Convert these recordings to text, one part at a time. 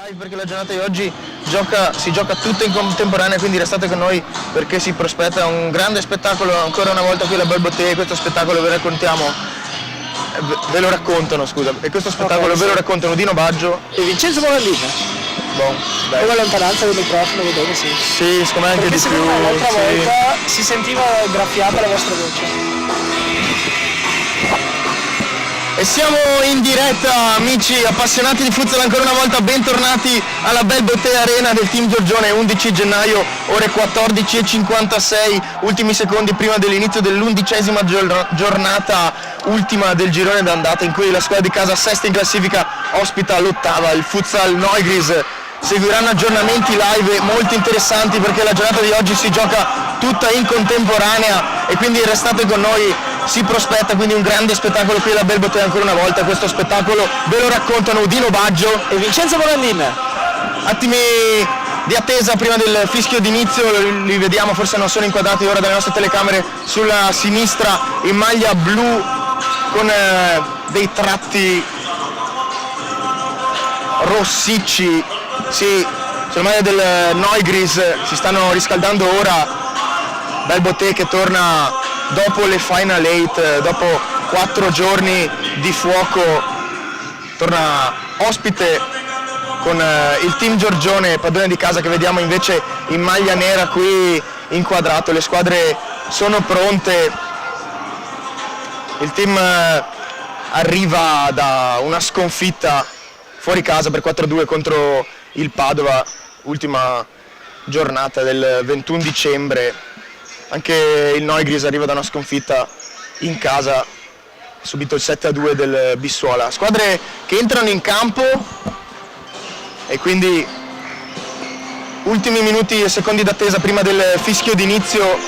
live perché la giornata di oggi si gioca tutta in contemporanea, quindi restate con noi perché si prospetta un grande spettacolo ancora una volta qui alla Belle Bottega. Questo spettacolo ve lo raccontano, scusa, e questo spettacolo Okay, ve lo sì. raccontano Dino Baggio. E Vincenzo Morandini. Bon, Con la dai. lontananza del microfono, vedo che sì. Sì, secondo me anche Perché di più. secondo me l'altra Sì. volta si sentiva graffiata la vostra voce. E siamo in diretta, amici appassionati di futsal, ancora una volta bentornati alla Belle Bottega Arena del Team Giorgione, 11 gennaio, ore 14:56, ultimi secondi prima dell'inizio dell'11ª giornata, ultima del girone d'andata, in cui la squadra di casa sesta in classifica ospita l'ottava, il futsal Neugries. Seguiranno aggiornamenti live molto interessanti perché la giornata di oggi si gioca tutta in contemporanea e quindi restate con noi, si prospetta quindi un grande spettacolo qui alla Belle Bottega ancora una volta. Questo spettacolo ve lo raccontano Dino Baggio E Vincenzo Morandini. Attimi di attesa prima del fischio d'inizio, li vediamo, forse non sono inquadrati ora dalle nostre telecamere, sulla sinistra in maglia blu con dei tratti rossicci. Sì, sulla maglia del Neugries si stanno riscaldando ora. Belle Bottega che torna dopo le Final 8, dopo 4 giorni di fuoco, torna ospite con il Team Giorgione, padrone di casa, che vediamo invece in maglia nera qui inquadrato. Le squadre sono pronte, il team arriva da una sconfitta fuori casa per 4-2 contro il Padova, ultima giornata del 21 dicembre. Anche il Neugries arriva da una sconfitta in casa, ha subito il 7-2 del Bissuola. Squadre che entrano in campo e quindi ultimi minuti e secondi d'attesa prima del fischio d'inizio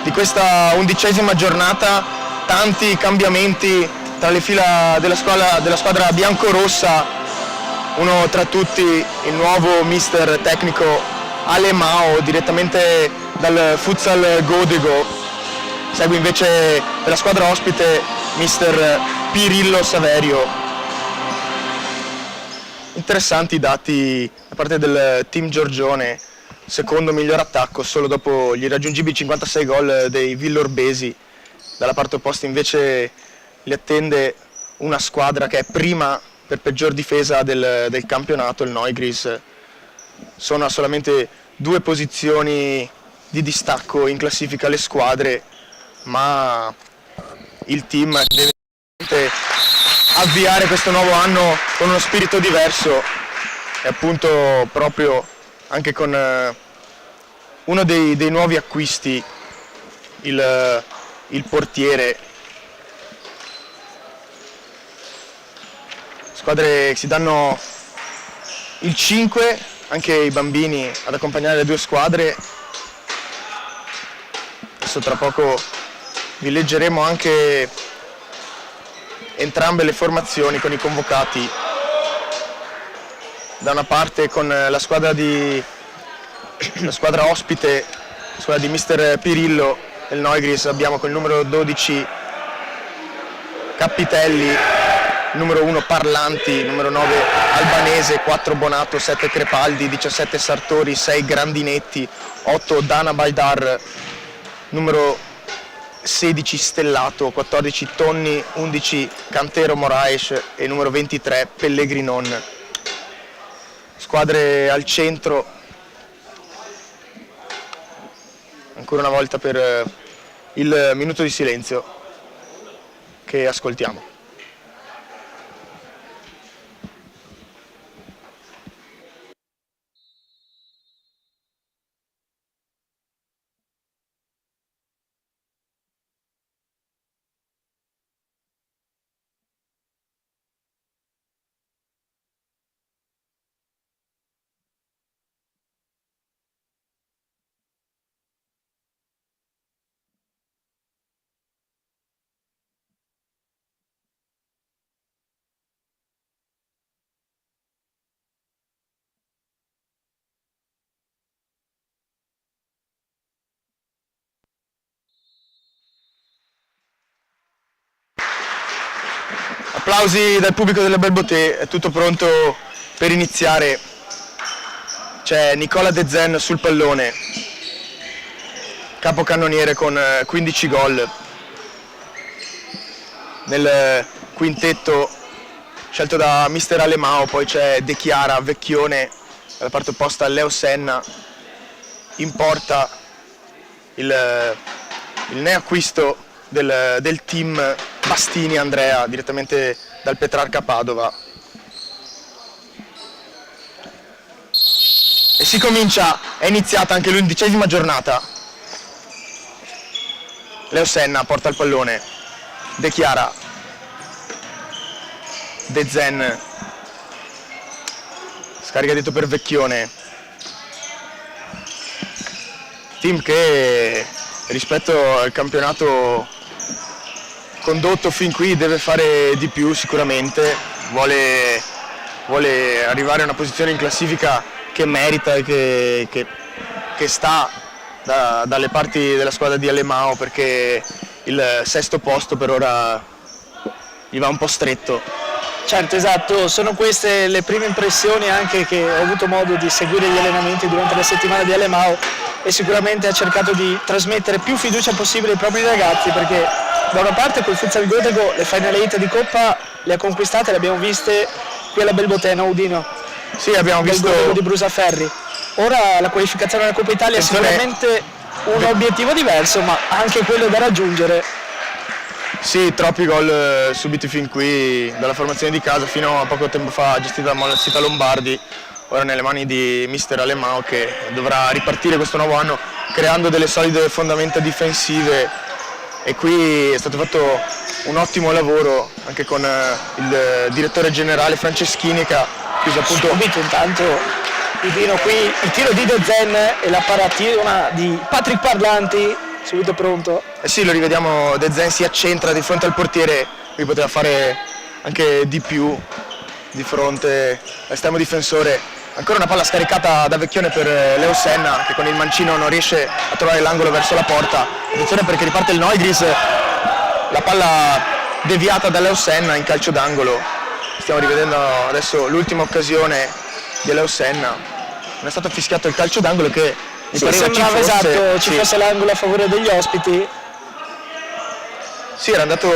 di questa 11ª giornata. Tanti cambiamenti tra le fila della squadra biancorossa. Uno tra tutti il nuovo mister tecnico Ale Mao, direttamente dal futsal Godego. Segue invece della squadra ospite mister Pirillo Saverio. Interessanti i dati da parte del Team Giorgione, secondo miglior attacco solo dopo gli irraggiungibili 56 gol dei villorbesi. Dalla parte opposta invece li attende una squadra che è prima per peggior difesa del campionato, il Neugries. Sono a solamente 2 posizioni di distacco in classifica le squadre, ma il team deve avviare questo nuovo anno con uno spirito diverso e appunto proprio anche con uno dei nuovi acquisti, il portiere. Squadre che si danno il 5, anche i bambini ad accompagnare le 2 squadre. Adesso tra poco vi leggeremo anche entrambe le formazioni con i convocati. Da una parte con la squadra ospite, la squadra di mister Pirillo del Neugries, abbiamo con il numero 12 Cappitelli, numero 1 Parlanti, numero 9 Albanese, 4 Bonato, 7 Crepaldi, 17 Sartori, 6 Grandinetti, 8 Dana Baidar, numero 16 Stellato, 14 Tonni, 11 Cantero Moraes e numero 23 Pellegrinon. Squadre al centro, ancora una volta per il minuto di silenzio che ascoltiamo. Applausi dal pubblico della Belle Bottega, è tutto pronto per iniziare c'è Nicola De Zen sul pallone, capocannoniere con 15 gol. Nel quintetto scelto da mister Alemao poi c'è De Chiara, Vecchione, dalla parte opposta Leo Senna. In porta il neoacquisto del team Bastini Andrea, direttamente dal Petrarca Padova. E si comincia, è iniziata anche l'11ª giornata. Leo Senna porta il pallone, De Chiara, De Zen, scarica dietro per Vecchione. Team che rispetto al campionato condotto fin qui deve fare di più sicuramente, vuole arrivare a una posizione in classifica che merita e che sta dalle parti della squadra di Alemao, perché il sesto posto per ora gli va un po' stretto. Certo, esatto, sono queste le prime impressioni anche che ho avuto modo di seguire gli allenamenti durante la settimana di Alemao, e sicuramente ha cercato di trasmettere più fiducia possibile ai propri ragazzi, perché da una parte col Futsal Göteborg le Final 8 di Coppa le ha conquistate, le abbiamo viste qui alla Belbotena, Udino. Sì, abbiamo visto di Brusaferri. Ora la qualificazione alla Coppa Italia è sicuramente un obiettivo diverso, ma anche quello da raggiungere. Sì, troppi gol subiti fin qui dalla formazione di casa, fino a poco tempo fa gestita da Malassita Lombardi, ora nelle mani di mister Alemao, che dovrà ripartire questo nuovo anno creando delle solide fondamenta difensive, e qui è stato fatto un ottimo lavoro anche con il direttore generale Franceschini, che ha chiuso appunto subito intanto Udino qui il tiro di De Zen e la paratina di Patrick Parlanti subito pronto. Eh sì, lo rivediamo, De Zen si accentra di fronte al portiere, qui poteva fare anche di più di fronte all'estremo difensore. Ancora una palla scaricata da Vecchione per Leo Senna, che con il mancino non riesce a trovare l'angolo verso la porta. Attenzione perché riparte il Neugries, la palla deviata da Leo Senna in calcio d'angolo. Stiamo rivedendo adesso l'ultima occasione di Leo Senna. Non è stato fischiato il calcio d'angolo, che mi sì, pareva sembrava esatto, ci fosse l'angolo a favore degli ospiti. Sì, era andato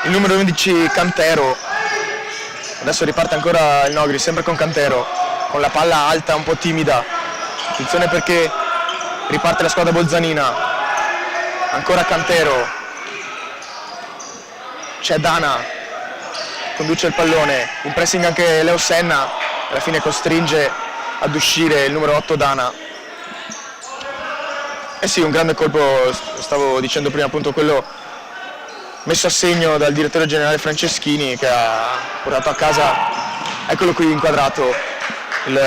il numero 11 Cantero. Adesso riparte ancora il Nogri, sempre con Cantero, con la palla alta, un po' timida. Attenzione perché riparte la squadra bolzanina. Ancora Cantero. C'è Dana, conduce il pallone, in pressing anche Leo Senna, alla fine costringe ad uscire il numero 8 Dana. Eh sì, un grande colpo, stavo dicendo prima, appunto quello messo a segno dal direttore generale Franceschini, che ha portato a casa, eccolo qui inquadrato, il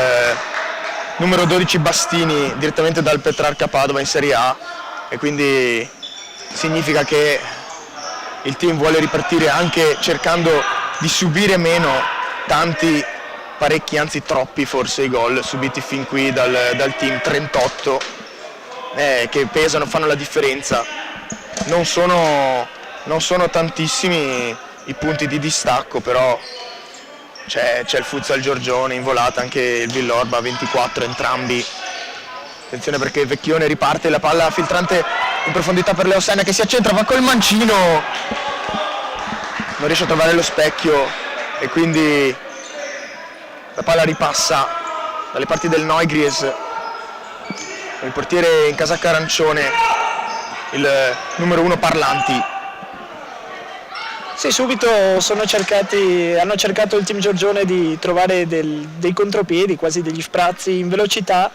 numero 12 Bastini, direttamente dal Petrarca Padova in Serie A, e quindi significa che il team vuole ripartire anche cercando di subire meno parecchi, anzi troppi forse, i gol subiti fin qui dal team, 38, che pesano, fanno la differenza. Non sono tantissimi i punti di distacco, però c'è il Futsal Giorgione in volata, anche il Villorba 24, entrambi. Attenzione perché Vecchione riparte, la palla filtrante in profondità per Leo Senna, che si accentra, va col mancino, non riesce a trovare lo specchio, e quindi la palla ripassa dalle parti del Neugries. Il portiere in casacca arancione, il numero 1 Parlanti. Sì, subito hanno cercato il team Giorgione di trovare dei contropiedi, quasi degli sprazzi in velocità,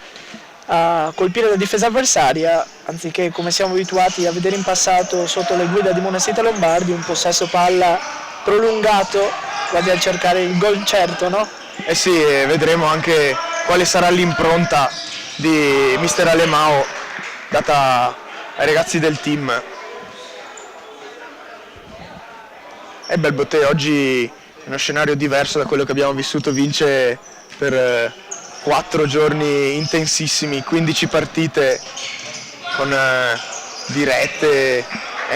a colpire la difesa avversaria, anziché, come siamo abituati a vedere in passato sotto le guide di Malassita Lombardi, un possesso palla prolungato, quasi a cercare il gol certo, no? Eh sì, vedremo anche quale sarà l'impronta di mister Alemao data ai ragazzi del team. E Belbotè oggi è uno scenario diverso da quello che abbiamo vissuto, vince per 4 giorni intensissimi, 15 partite con dirette,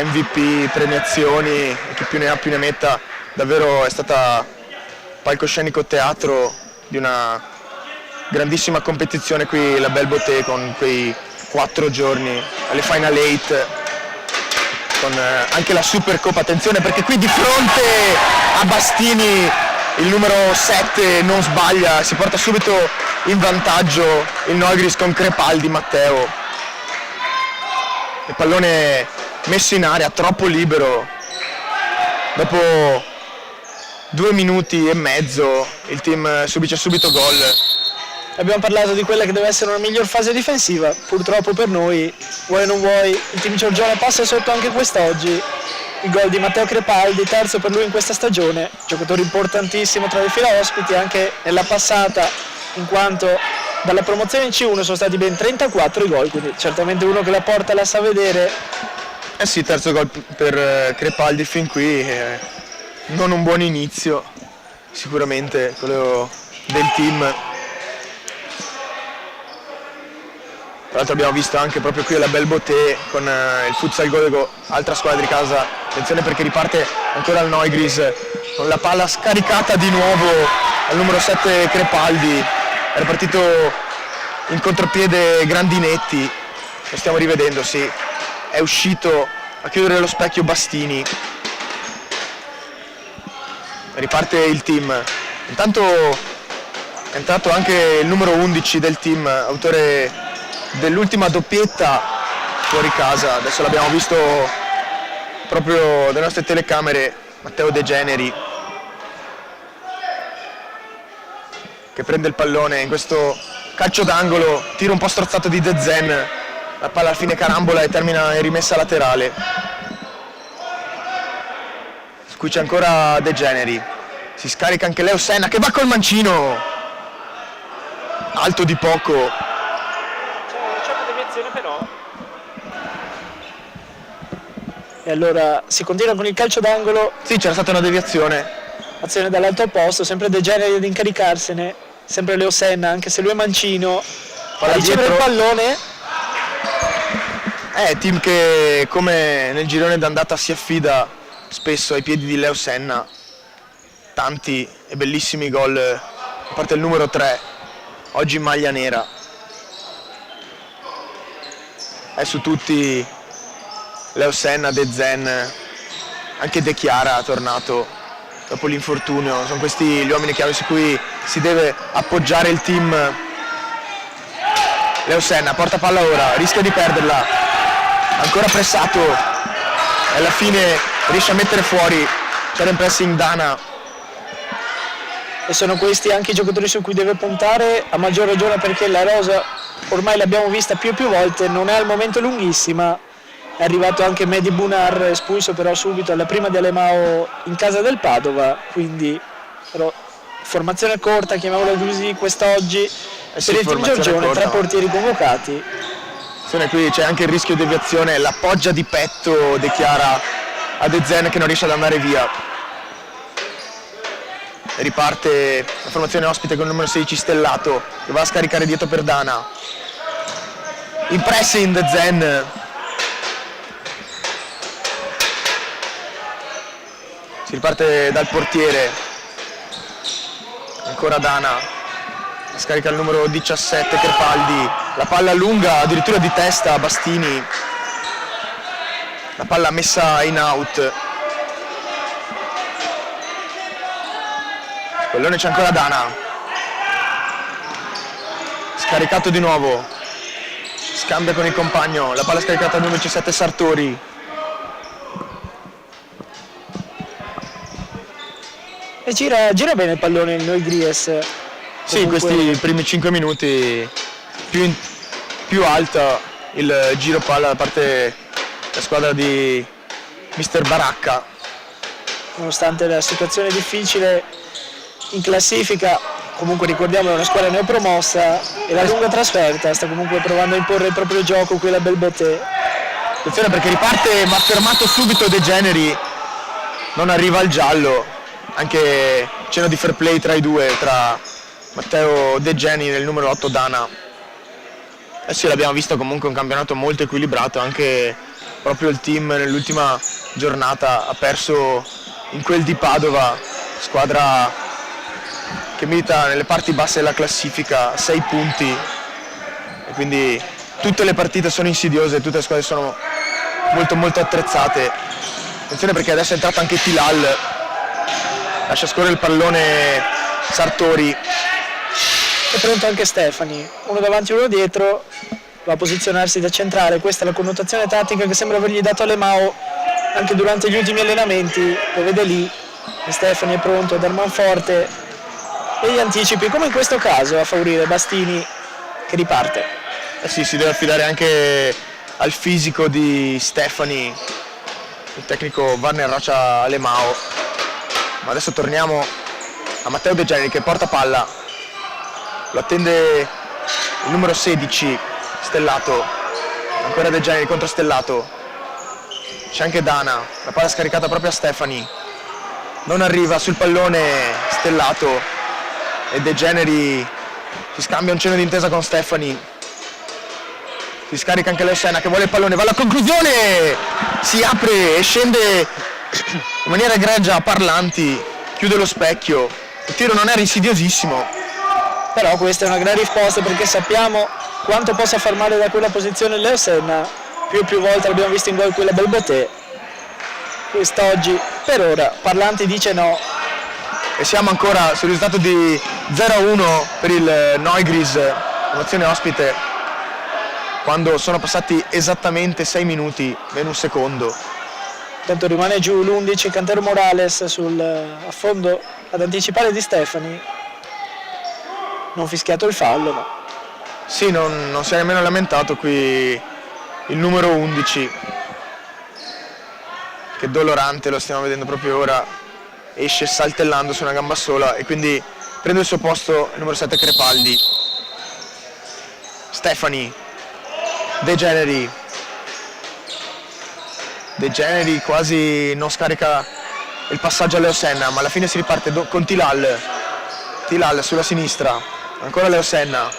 MVP, premiazioni, e chi più ne ha più ne metta. Davvero è stata palcoscenico teatro di una grandissima competizione qui la Bell Boté con quei 4 giorni alle Final 8, con anche la Supercoppa. Attenzione perché qui di fronte a Bastini il numero 7 non sbaglia, si porta subito in vantaggio il Neugries con Crepaldi Matteo. Il pallone messo in aria, troppo libero. Dopo 2 minuti e mezzo il team subisce subito gol. Abbiamo parlato di quella che deve essere una miglior fase difensiva, purtroppo per noi, vuoi o non vuoi, il team Giorgione passa sotto anche quest'oggi. Il gol di Matteo Crepaldi, terzo per lui in questa stagione, giocatore importantissimo tra le fila ospiti anche nella passata, in quanto dalla promozione in C1 sono stati ben 34 i gol, quindi certamente uno che la porta la sa vedere. Eh sì, terzo gol per Crepaldi fin qui, non un buon inizio, sicuramente quello del team. Tra l'altro abbiamo visto anche proprio qui alla Bell Boté con il Futsal Godego, altra squadra di casa. Attenzione perché riparte ancora il Neugries con la palla scaricata di nuovo al numero 7 Crepaldi. Era partito in contropiede Grandinetti, lo stiamo rivedendo, sì. È uscito a chiudere lo specchio Bastini. Riparte il team. Intanto è entrato anche il numero 11 del team, autore dell'ultima doppietta fuori casa. Adesso l'abbiamo visto proprio dalle nostre telecamere, Matteo De Generi, che prende il pallone in questo calcio d'angolo, tiro un po' strozzato di De Zen, la palla alla fine carambola e termina in rimessa laterale. Qui c'è ancora De Generi, si scarica anche Leo Senna che va col mancino, alto di poco. Però. E allora si continua con il calcio d'angolo. Sì, c'era stata una deviazione. Azione dall'alto posto, sempre De Generi ad incaricarsene, sempre Leo Senna, anche se lui è mancino. A ricevere il pallone. Team che come nel girone d'andata si affida spesso ai piedi di Leo Senna. Tanti e bellissimi gol, a parte il numero 3, oggi in maglia nera. È su tutti Leo Senna, De Zen, anche De Chiara tornato dopo l'infortunio. Sono questi gli uomini chiave su cui si deve appoggiare il team. Leo Senna porta palla ora, rischia di perderla, ancora pressato e alla fine riesce a mettere fuori. C'era in pressing Dana. E sono questi anche i giocatori su cui deve puntare, a maggior ragione perché la rosa ormai l'abbiamo vista più e più volte, non è al momento lunghissima. È arrivato anche Mehdi Bunar, espulso però subito alla prima di Alemao in casa del Padova, quindi però formazione corta, chiamiamola così, quest'oggi per il team Giorgione, 3 portieri convocati. Qui c'è anche il rischio di deviazione, l'appoggia di petto De Chiara a De Zen che non riesce ad andare via. Riparte la formazione ospite con il numero 16 Stellato che va a scaricare dietro per Dana. In pressing De Zen. Si riparte dal portiere. Ancora Dana. Scarica il numero 17 Crepaldi. La palla lunga addirittura di testa a Bastini. La palla messa in out. Pallone c'è ancora Dana. Scaricato di nuovo. Scambia con il compagno. La palla scaricata al numero 17 Sartori. E gira bene il pallone il Neugries. Sì, in questi primi 5 minuti più alta il giro palla da parte della squadra di Mister Baracca. Nonostante la situazione difficile in classifica, comunque ricordiamo è una squadra neopromossa e la lunga trasferta sta comunque provando a imporre il proprio gioco qui la Bell Boté. Attenzione perché riparte ma fermato subito De Generi, non arriva al giallo, anche cenno di fair play tra i due, tra Matteo De Generi e il numero 8 Dana. Adesso l'abbiamo visto comunque un campionato molto equilibrato, anche proprio il team nell'ultima giornata ha perso in quel di Padova, squadra che milita nelle parti basse della classifica, 6 punti, e quindi tutte le partite sono insidiose, tutte le squadre sono molto molto attrezzate. Attenzione perché adesso è entrato anche Tilal, lascia scorrere il pallone Sartori. È pronto anche Stefani, uno davanti uno dietro, va a posizionarsi da centrale. Questa è la connotazione tattica che sembra avergli dato Alemao anche durante gli ultimi allenamenti. Lo vede lì, e Stefani è pronto a dar manforte e gli anticipi, come in questo caso, a favorire Bastini che riparte. Sì, si deve affidare anche al fisico di Stefani, il tecnico Warner Rocha Alemao. Ma adesso torniamo a Matteo De Generi che porta palla, lo attende il numero 16 Stellato, ancora De Generi contro Stellato, c'è anche Dana, la palla scaricata proprio a Stefani, non arriva sul pallone Stellato e De Generi si scambia un cenno d'intesa con Stefani, si scarica anche Leo Senna che vuole il pallone, va alla conclusione, si apre e scende in maniera egregia a Parlanti, chiude lo specchio, il tiro non era insidiosissimo. Però questa è una gran risposta perché sappiamo quanto possa far male da quella posizione Leo Senna, più e più volte l'abbiamo visto in gol quella Belbotè. Quest'oggi per ora Parlanti dice no. E siamo ancora sul risultato di 0-1 per il Neugries, formazione ospite, quando sono passati esattamente 6 minuti meno un secondo. Intanto rimane giù l'11 Cantero Morales sul affondo ad anticipare di Stefani. Non fischiato il fallo, ma sì, non si è nemmeno lamentato qui il numero 11, che dolorante, lo stiamo vedendo proprio ora, esce saltellando su una gamba sola e quindi prende il suo posto il numero 7 Crepaldi. Stefani, De Generi quasi non scarica il passaggio a Leo Senna, ma alla fine si riparte con Tilal sulla sinistra, ancora Leo Senna,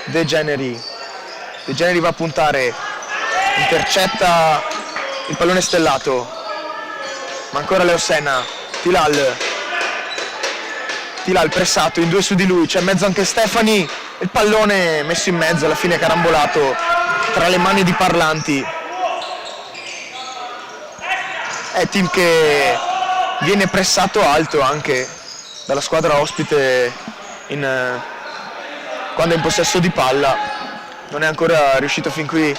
De Generi va a puntare, intercetta il pallone Stellato, ma ancora Leo Senna, Tilal pressato in due su di lui, c'è in mezzo anche Stefani, il pallone messo in mezzo, alla fine carambolato tra le mani di Parlanti. È team che viene pressato alto anche dalla squadra ospite quando è in possesso di palla, non è ancora riuscito fin qui,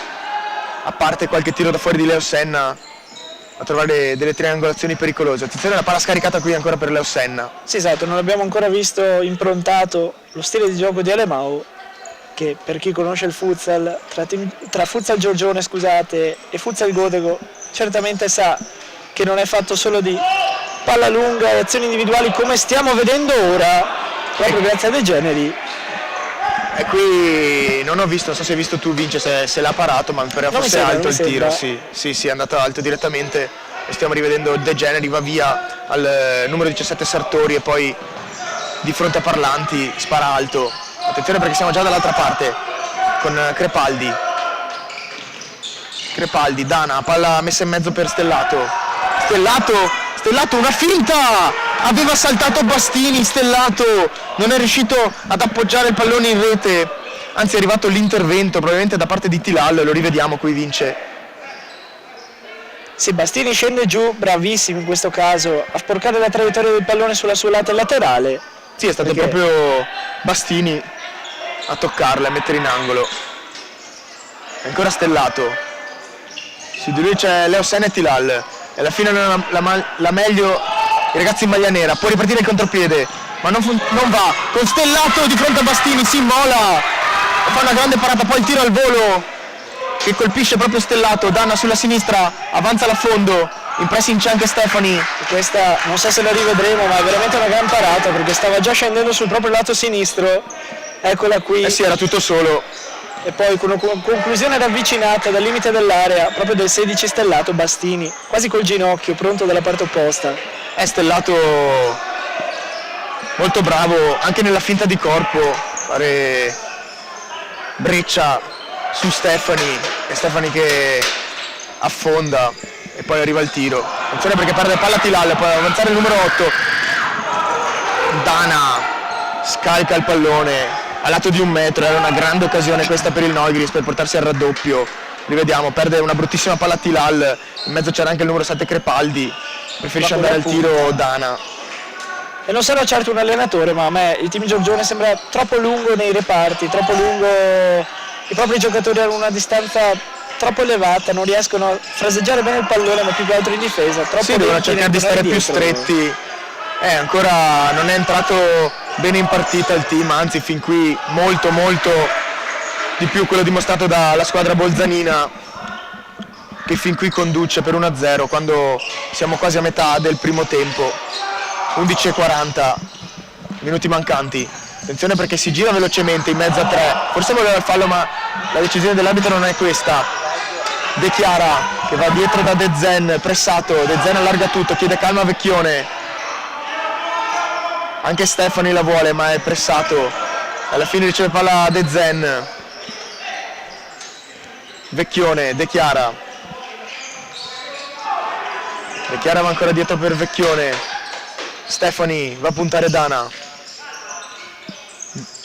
a parte qualche tiro da fuori di Leo Senna, a trovare delle triangolazioni pericolose. Attenzione alla palla scaricata qui ancora per Leo Senna. sì, esatto, non abbiamo ancora visto improntato lo stile di gioco di Alemao, che per chi conosce il futsal, tra futsal Giorgione e futsal Godego, certamente sa che non è fatto solo di palla lunga e azioni individuali come stiamo vedendo ora, proprio grazie a De Generi. E qui non ho visto, non so se hai visto tu Vince, se l'ha parato, ma mi pareva fosse alto il tiro, sì, è andato alto direttamente e stiamo rivedendo De Generi, va via al numero 17 Sartori e poi di fronte a Parlanti spara alto. Attenzione perché siamo già dall'altra parte con Crepaldi, Dana, palla messa in mezzo per Stellato, una finta, aveva saltato Bastini, Stellato non è riuscito ad appoggiare il pallone in rete, anzi è arrivato l'intervento probabilmente da parte di Tilal, lo rivediamo qui Vince. Sì, Bastini scende giù, bravissimo in questo caso a sporcare la traiettoria del pallone sulla sua lato laterale. Sì, è stato proprio Bastini a toccarla e a mettere in angolo. E ancora Stellato, su di lui c'è Leo Senna e Tilal, e alla fine la meglio i ragazzi in maglia nera, può ripartire il contropiede, ma non va, con Stellato di fronte a Bastini, si immola e fa una grande parata, poi il tiro al volo che colpisce proprio Stellato, Dana sulla sinistra, avanza alla fondo, in pressing c'è anche Stefani. E questa non so se la rivedremo, ma è veramente una gran parata perché stava già scendendo sul proprio lato sinistro, eccola qui. Sì, era tutto solo. E poi con una conclusione ravvicinata dal limite dell'area proprio del 16 Stellato, Bastini quasi col ginocchio pronto dalla parte opposta. È Stellato molto bravo anche nella finta di corpo, fare breccia su Stefani, e Stefani che affonda e poi arriva il tiro. Attenzione perché perde palla Tilal, poi avanzare il numero 8 Dana, scarica il pallone a lato di 1 metro, era una grande occasione questa per il Neugries per portarsi al raddoppio. Rivediamo, perde una bruttissima palla a Tilal, in mezzo c'era anche il numero 7 Crepaldi, preferisce andare al tiro Dana. E non sarò certo un allenatore, ma a me il team Giorgione sembra troppo lungo nei reparti, troppo lungo, i propri giocatori hanno una distanza troppo elevata, non riescono a fraseggiare bene il pallone, ma più che altro in difesa. Troppo sì, devono cercare di stare più stretti. Ancora non è entrato bene in partita il team, anzi fin qui molto di più quello dimostrato dalla squadra bolzanina, che fin qui conduce per 1-0 quando siamo quasi a metà del primo tempo. 11:40, minuti mancanti. Attenzione perché si gira velocemente in mezzo a 3, forse voleva il fallo ma la decisione dell'arbitro non è questa. De Chiara che va dietro da De Zen, pressato, De Zen allarga tutto, chiede calma a Vecchione, anche Stefani la vuole ma è pressato, alla fine riceve palla De Zen. Vecchione, De Chiara va ancora dietro per Vecchione, Stefani va a puntare Dana,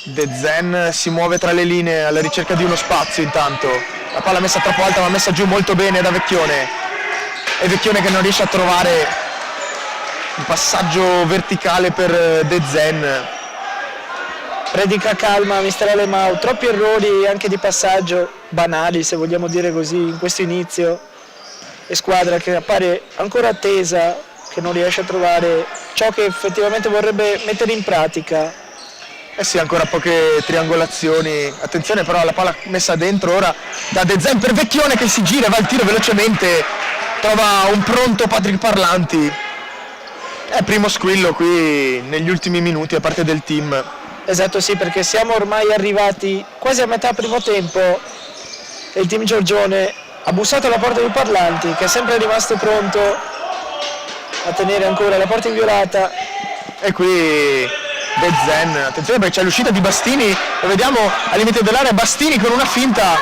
De Zen si muove tra le linee alla ricerca di uno spazio, intanto la palla messa troppo alta ma messa giù molto bene da Vecchione, e Vecchione che non riesce a trovare un passaggio verticale per De Zen. Predica calma mister Alemão, troppi errori anche di passaggio, banali se vogliamo dire così in questo inizio, e squadra che appare ancora attesa, che non riesce a trovare ciò che effettivamente vorrebbe mettere in pratica. Sì, ancora poche triangolazioni, attenzione però alla palla messa dentro ora da De Zen per Vecchione che si gira, va al tiro velocemente, trova un pronto Patrick Parlanti. È primo squillo qui negli ultimi minuti a parte del team. Esatto, sì, perché siamo ormai arrivati quasi a metà primo tempo e il team Giorgione ha bussato alla porta di Parlanti, che è sempre rimasto pronto a tenere ancora la porta inviolata. E qui De Zen, attenzione perché c'è l'uscita di Bastini, lo vediamo al limite dell'area, Bastini con una finta,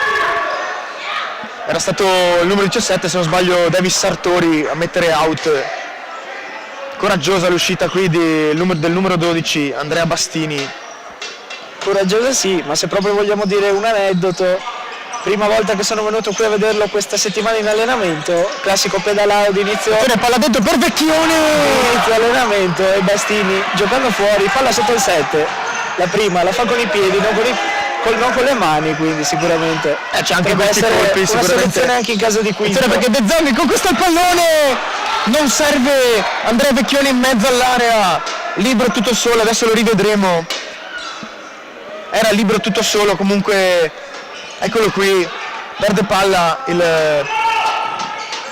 era stato il numero 17 se non sbaglio Davis Sartori a mettere out. Coraggiosa l'uscita qui del numero 12 Andrea Bastini. Coraggiosa sì, ma se proprio vogliamo dire un aneddoto, prima volta che sono venuto qui a vederlo questa settimana in allenamento, classico pedalao di inizio, palla dentro per Vecchione, inizio allenamento, e Bastini giocando fuori, palla sotto il 7, la prima la fa con i piedi, non con le mani, quindi sicuramente c'è anche questi colpi, una sicuramente soluzione anche in caso di quinto. Perché De Zerbi conquista il pallone, non serve Andrea Vecchione in mezzo all'area, libero tutto solo, adesso lo rivedremo, era libero tutto solo, comunque eccolo qui, perde palla il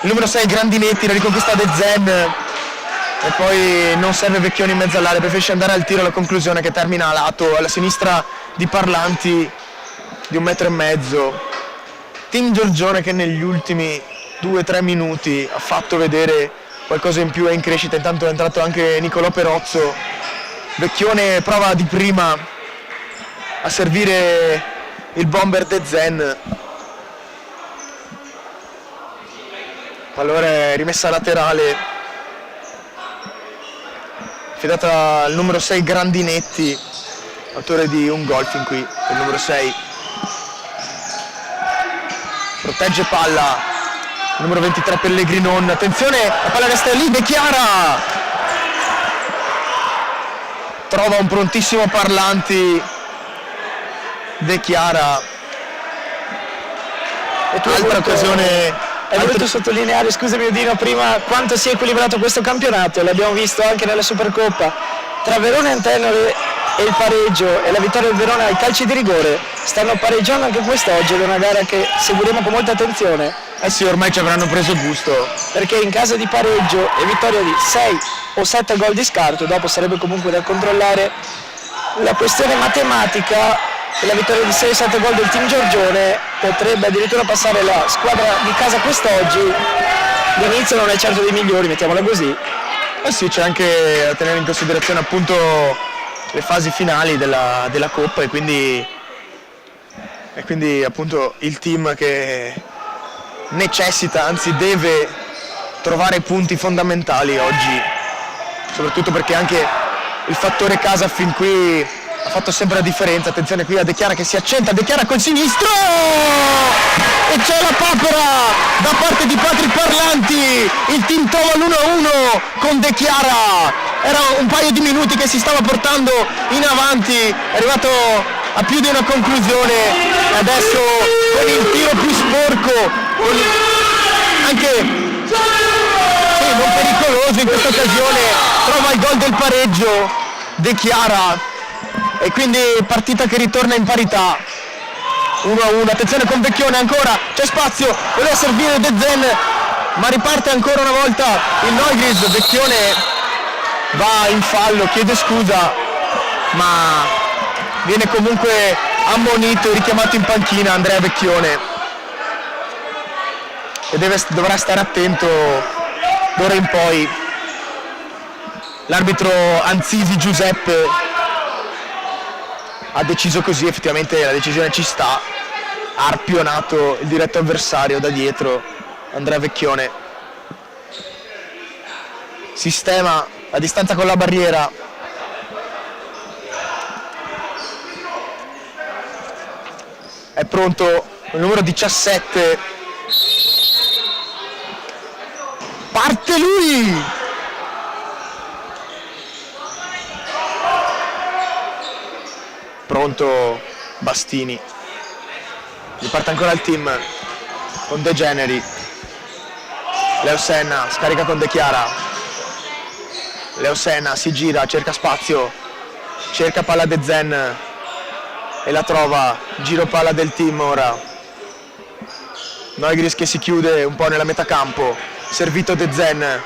numero 6 Grandinetti, la riconquista De Zen e poi non serve Vecchione in mezzo all'area, preferisce andare al tiro alla conclusione che termina a lato, alla sinistra di Parlanti di 1,5 metri. Team Giorgione che negli ultimi 2-3 minuti ha fatto vedere qualcosa in più, è in crescita, intanto è entrato anche Nicolò Perozzo. Vecchione prova di prima a servire il bomber De Zen, pallone è rimessa laterale, affidata al numero 6 Grandinetti, autore di un gol fin qui, il numero 6. Protegge palla, il numero 23 Pellegrinon, attenzione, la palla resta lì, De Chiara! Trova un prontissimo Parlanti, De Chiara. E tu altra occasione. Hai voluto sottolineare, scusami Udino, prima quanto sia equilibrato questo campionato, l'abbiamo visto anche nella Supercoppa, tra Verona e Antenore e il pareggio e la vittoria del Verona ai calci di rigore, stanno pareggiando anche quest'oggi, ed è una gara che seguiremo con molta attenzione. Sì, ormai ci avranno preso gusto. Perché in caso di pareggio e vittoria di 6 o 7 gol di scarto, dopo sarebbe comunque da controllare la questione matematica, e la vittoria di 6-7 gol del team Giorgione potrebbe addirittura passare la squadra di casa quest'oggi. L'inizio non è certo dei migliori, mettiamola così. Sì, c'è anche da tenere in considerazione appunto le fasi finali della Coppa e quindi appunto il team che necessita, anzi deve trovare punti fondamentali oggi, soprattutto perché anche il fattore casa fin qui ha fatto sempre la differenza. Attenzione qui a De Chiara che si accenta, De Chiara col sinistro e c'è la papera da parte di Patrick Parlanti, il team trova l'1-1 con De Chiara, era un paio di minuti che si stava portando in avanti, è arrivato a più di una conclusione e adesso con il tiro più sporco, anche non pericoloso in questa occasione, trova il gol del pareggio De Chiara e quindi partita che ritorna in parità 1-1. Attenzione con Vecchione ancora, c'è spazio, voleva servire De Zen ma riparte ancora una volta il Neugries. Vecchione va in fallo, chiede scusa ma viene comunque ammonito e richiamato in panchina Andrea Vecchione e dovrà stare attento d'ora in poi. L'arbitro Anzisi Giuseppe ha deciso così, effettivamente la decisione ci sta, ha arpionato il diretto avversario da dietro. Andrea Vecchione sistema la distanza con la barriera, è pronto il numero 17, parte lui, pronto Bastini, riparte ancora il team con De Generi, Leo Senna scarica con De Chiara, Leo Senna si gira, cerca spazio, cerca palla De Zen e la trova, giro palla del team ora, Neugries che si chiude un po' nella metà campo, servito De Zen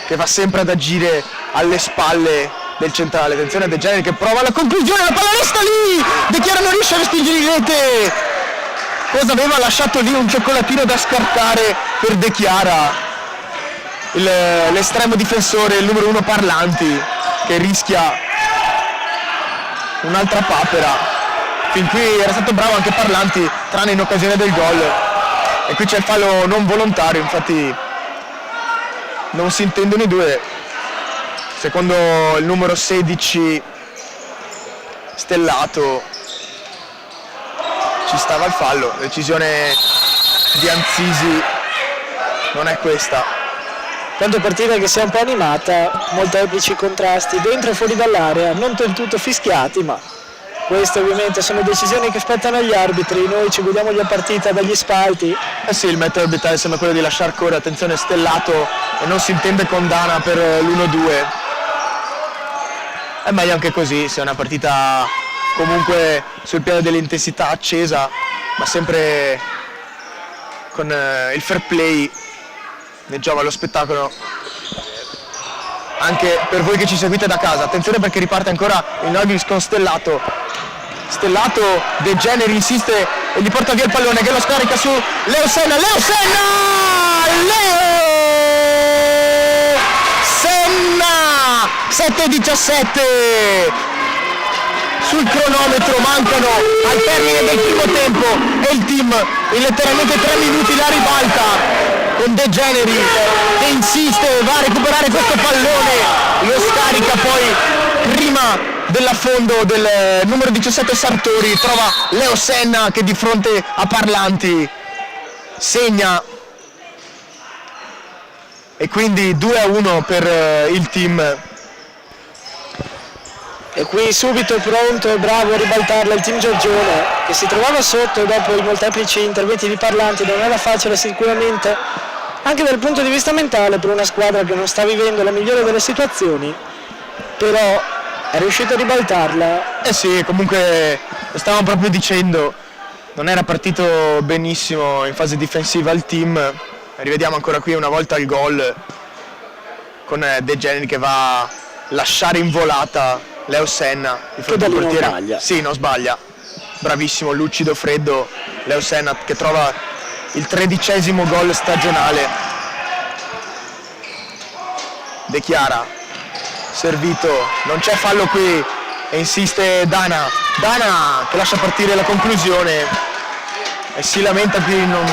che va sempre ad agire alle spalle del centrale. Attenzione a De Generi che prova la conclusione, la palla resta lì, De Chiara non riesce a respingere in rete. Cosa aveva lasciato lì? Un cioccolatino da scartare per De Chiara, l'estremo difensore, il numero 1 Parlanti, che rischia un'altra papera. Fin qui era stato bravo anche Parlanti, tranne in occasione del gol, e qui c'è il fallo non volontario, infatti non si intendono i due. Secondo il numero 16 Stellato ci stava il fallo, la decisione di Anzisi non è questa. Tanto partita che si è un po' animata, molteplici contrasti dentro e fuori dall'area, non del tutto fischiati, ma queste ovviamente sono decisioni che spettano agli arbitri, noi ci guidiamo la partita dagli spalti. Eh sì, il metodo arbitrale sembra quello di lasciar correre, attenzione Stellato e non si intende condanna per l'1-2. È meglio anche così, se è una partita comunque sul piano dell'intensità accesa, ma sempre con il fair play ne giova lo spettacolo anche per voi che ci seguite da casa. Attenzione perché riparte ancora il Neugries con Stellato, De Generi insiste e gli porta via il pallone che lo scarica su Leo Senna, Leo Senna 7-17 sul cronometro, mancano al termine del primo tempo e il team in letteralmente 3 minuti la ribalta con De Generi che insiste, va a recuperare questo pallone, lo scarica poi prima dell'affondo del numero 17 Sartori, trova Leo Senna che di fronte a Parlanti segna e quindi 2-1 per il team. E qui subito pronto e bravo a ribaltarla il team Giorgione, che si trovava sotto dopo i molteplici interventi di Parlanti. Non era facile sicuramente anche dal punto di vista mentale per una squadra che non sta vivendo la migliore delle situazioni, però è riuscito a ribaltarla. Eh sì, comunque lo stavamo proprio dicendo, non era partito benissimo in fase difensiva il team. Rivediamo ancora qui una volta il gol con De Generi che va a lasciare in volata Leo Senna di fronte al portiere. Non sbaglia. Sì, non sbaglia, bravissimo, lucido, freddo Leo Senna che trova il 13° gol stagionale. De Chiara servito, non c'è fallo qui e insiste Dana che lascia partire la conclusione e si lamenta qui, non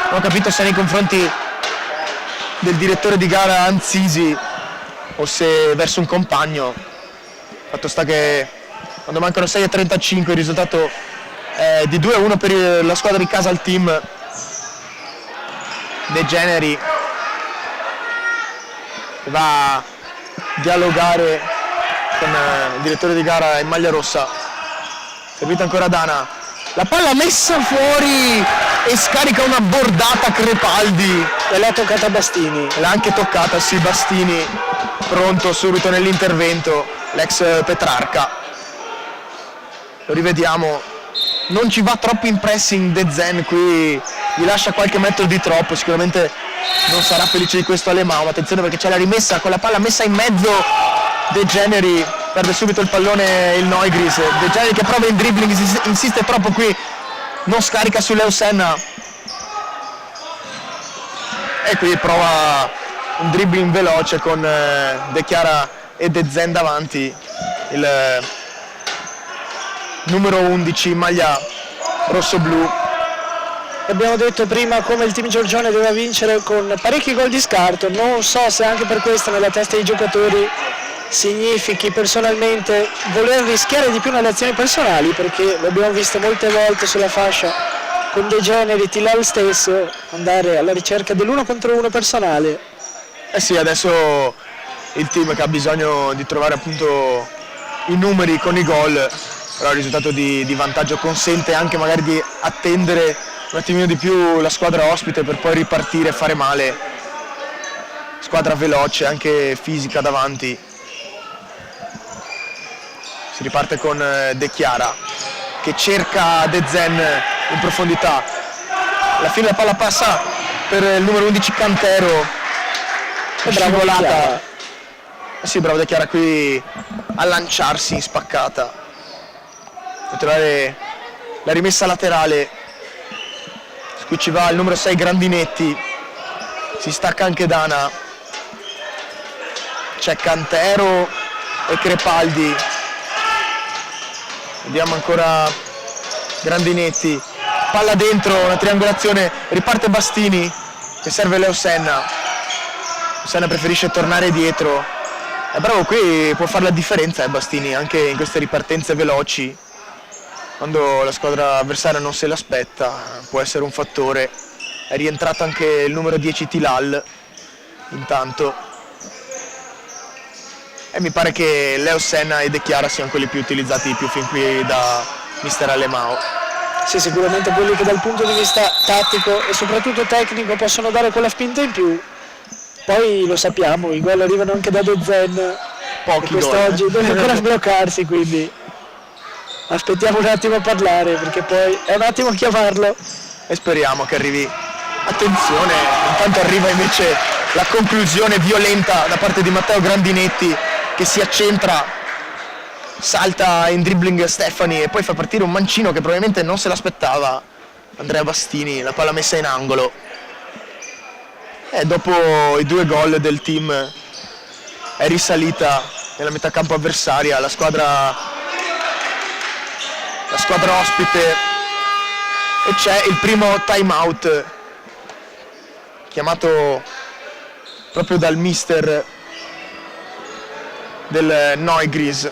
ho capito se nei confronti del direttore di gara Anzisi o se verso un compagno. Fatto sta che quando mancano 6:35 il risultato è di 2-1 per la squadra di casa al team. De Generi va a dialogare con il direttore di gara in maglia rossa. Servita ancora Dana, la palla messa fuori e scarica una bordata Crepaldi. E l'ha toccata Bastini. L'ha anche toccata, sì, Bastini pronto subito nell'intervento, l'ex Petrarca. Lo rivediamo, non ci va troppo in pressing De Zen, qui gli lascia qualche metro di troppo, sicuramente non sarà felice di questo Alemão. Ma attenzione perché c'è la rimessa con la palla messa in mezzo. De Generi perde subito il pallone, il Neugries. De Generi che prova in dribbling, insiste troppo qui, non scarica su Leo Senna e qui prova un dribbling veloce con De Chiara e De Zen davanti, il numero 11 in maglia rosso-blu. Abbiamo detto prima come il team Giorgione doveva vincere con parecchi gol di scarto, non so se anche per questo nella testa dei giocatori significhi personalmente voler rischiare di più nelle azioni personali, perché lo abbiamo visto molte volte sulla fascia con De Generi, Tilal stesso, andare alla ricerca dell'1 contro 1 personale. Eh sì, adesso il team che ha bisogno di trovare appunto i numeri con i gol, però il risultato di vantaggio consente anche magari di attendere un attimino di più la squadra ospite per poi ripartire e fare male. Squadra veloce, anche fisica davanti. Si riparte con De Chiara che cerca De Zen in profondità. Alla fine la palla passa per il numero 11 Cantero. Scivolata. Sì, bravo De Chiara qui a lanciarsi in spaccata. Per trovare la rimessa laterale. Qui ci va il numero 6 Grandinetti. Si stacca anche Dana. C'è Cantero e Crepaldi. Vediamo ancora Grandinetti, palla dentro, una triangolazione, riparte Bastini che serve Leo Senna. Senna preferisce tornare dietro, è bravo qui, può fare la differenza Bastini anche in queste ripartenze veloci, quando la squadra avversaria non se l'aspetta può essere un fattore. È rientrato anche il numero 10 Tilal intanto. E mi pare che Leo Senna e De Chiara siano quelli più utilizzati più fin qui da mister Alemão. Sì, sicuramente quelli che dal punto di vista tattico e soprattutto tecnico possono dare quella spinta in più. Poi lo sappiamo, i gol arrivano anche da De Zen. Pochi gol. Quest'oggi deve ancora sbloccarsi, quindi aspettiamo un attimo a parlare perché poi è un attimo chiamarlo. E speriamo che arrivi. Attenzione, intanto arriva invece la conclusione violenta da parte di Matteo Grandinetti, che si accentra, salta in dribbling Stefani e poi fa partire un mancino che probabilmente non se l'aspettava, Andrea Bastini, la palla messa in angolo. E dopo i 2 gol del team è risalita nella metà campo avversaria la squadra ospite e c'è il primo time out chiamato proprio dal mister del Neugries.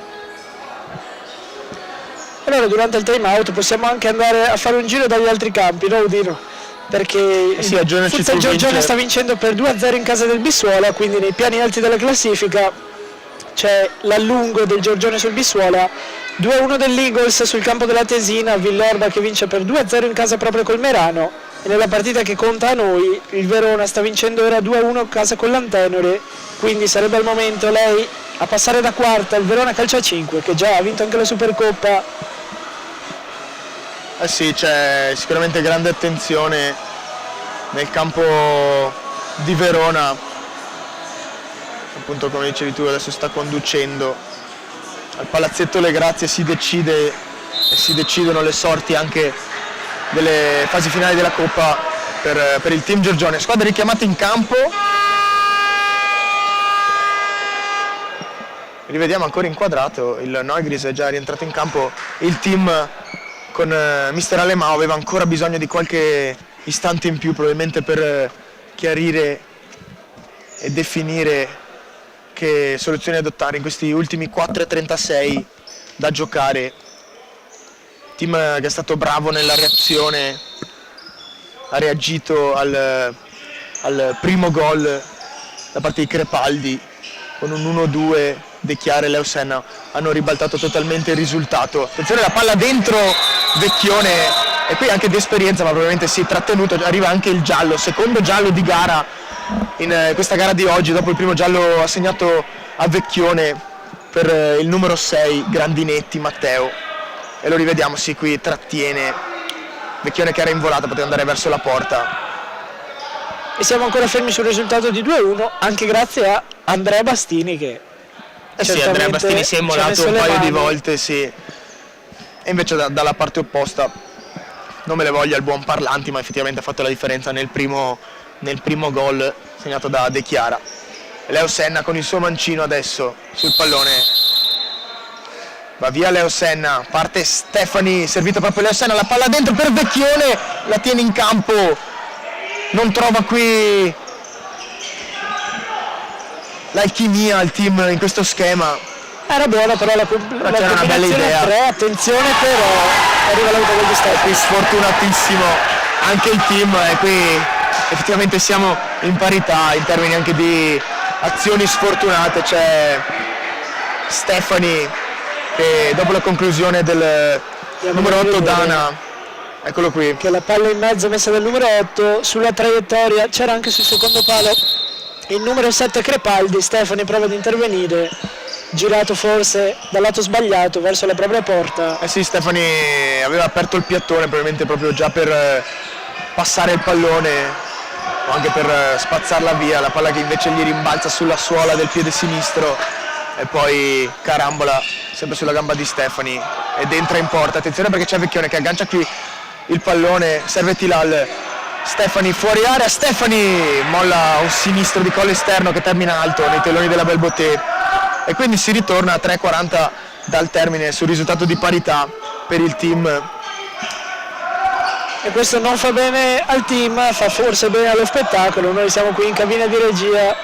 Allora durante il time out possiamo anche andare a fare un giro dagli altri campi, no Udino? Perché sì, il Futsal Giorgione sta vincendo per 2-0 in casa del Bissuola, quindi nei piani alti della classifica c'è l'allungo del Giorgione sul Bissuola, 2-1 dell'Eagles sul campo della Tesina, Villorba che vince per 2-0 in casa proprio col Merano, e nella partita che conta a noi il Verona sta vincendo ora 2-1 a casa con l'Antenore, quindi sarebbe al momento lei a passare da quarta il Verona calcio a 5 che già ha vinto anche la Supercoppa. Eh sì, c'è sicuramente grande attenzione nel campo di Verona, appunto come dicevi tu adesso sta conducendo. Al Palazzetto Le Grazie si decide e si decidono le sorti anche delle fasi finali della Coppa per il team Giorgione. Squadra richiamata in campo. Rivediamo ancora inquadrato, il Neugries è già rientrato in campo, il team con mister Alemão aveva ancora bisogno di qualche istante in più probabilmente per chiarire e definire che soluzioni adottare in questi ultimi 4:36 da giocare, team che è stato bravo nella reazione, ha reagito al primo gol da parte di Crepaldi con un 1-2. De Chiara e Leo Senna hanno ribaltato totalmente il risultato. Attenzione, la palla dentro, Vecchione, e qui anche di esperienza, ma probabilmente si è trattenuto. Arriva anche il giallo, secondo giallo di gara in questa gara di oggi, dopo il primo giallo assegnato a Vecchione per il numero 6 Grandinetti Matteo, e lo rivediamo, sì, qui trattiene Vecchione che era in volata, poteva andare verso la porta. E siamo ancora fermi sul risultato di 2-1, anche grazie a Andrea Bastini che sì, Andrea Bastini si è immolato un paio di volte, sì. E invece dalla parte opposta, non me le voglia il buon Parlanti, ma effettivamente ha fatto la differenza nel primo gol segnato da De Chiara. Leo Senna con il suo mancino adesso sul pallone. Va via Leo Senna, parte Stefani, servito proprio Leo Senna, la palla dentro per Vecchione, la tiene in campo, non trova qui l'alchimia al team in questo schema. Era buona però la c'era una bella idea. 3, attenzione però arriva l'autogol di Stefani. Qui sfortunatissimo anche il team, e qui effettivamente siamo in parità in termini anche di azioni sfortunate. C'è Stefani che dopo la conclusione del numero 8 Dana, eccolo qui, che la palla in mezzo messa dal numero 8 sulla traiettoria, c'era anche sul secondo palo il numero 7 Crepaldi. Stefani prova ad intervenire, girato forse dal lato sbagliato verso la propria porta. Sì, Stefani aveva aperto il piattone probabilmente proprio già per passare il pallone o anche per spazzarla via, la palla che invece gli rimbalza sulla suola del piede sinistro e poi carambola sempre sulla gamba di Stefani ed entra in porta. Attenzione perché c'è Vecchione che aggancia qui il pallone, serve Tilal, Stefani fuori area, Stefani molla un sinistro di collo esterno che termina alto nei teloni della Belboté, e quindi si ritorna a 3:40 dal termine sul risultato di parità per il team. E questo non fa bene al team, fa forse bene allo spettacolo. Noi siamo qui in cabina di regia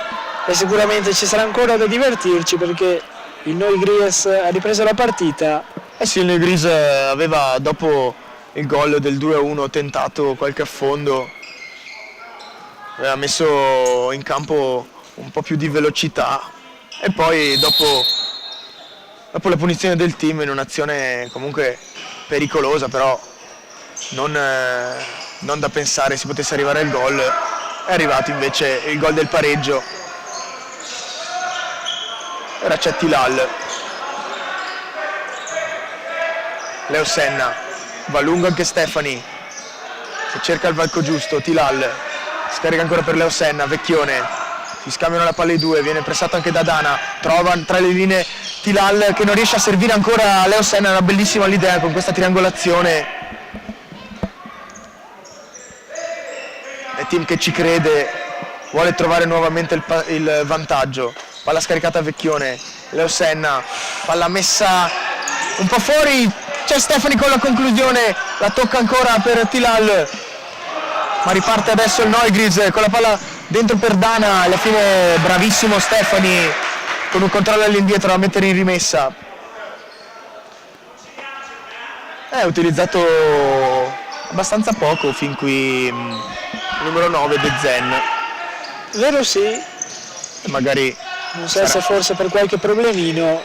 e sicuramente ci sarà ancora da divertirci perché il Neugries ha ripreso la partita. Sì, il Neugries aveva dopo il gol del 2-1 tentato qualche affondo, aveva messo in campo un po' più di velocità e poi dopo la punizione del team in un'azione comunque pericolosa, però non da pensare si potesse arrivare al gol, è arrivato invece il gol del pareggio. Ora c'è Tilal, Leo Senna, va lungo anche Stefani, che cerca il varco giusto, Tilal, scarica ancora per Leo Senna, Vecchione, si scambiano la palla i due, viene pressato anche da Dana, trova tra le linee Tilal che non riesce a servire ancora a Leo Senna, era bellissima l'idea con questa triangolazione. È team che ci crede, vuole trovare nuovamente il vantaggio, palla scaricata a Vecchione, Leo Senna, palla messa un po' fuori, c'è Stefani con la conclusione, la tocca ancora per Tilal, ma riparte adesso il Neugries con la palla dentro per Dana, alla fine bravissimo Stefani con un controllo all'indietro da mettere in rimessa. È utilizzato abbastanza poco fin qui il numero 9 De Zen. Vero sì, Magari non so se forse per qualche problemino,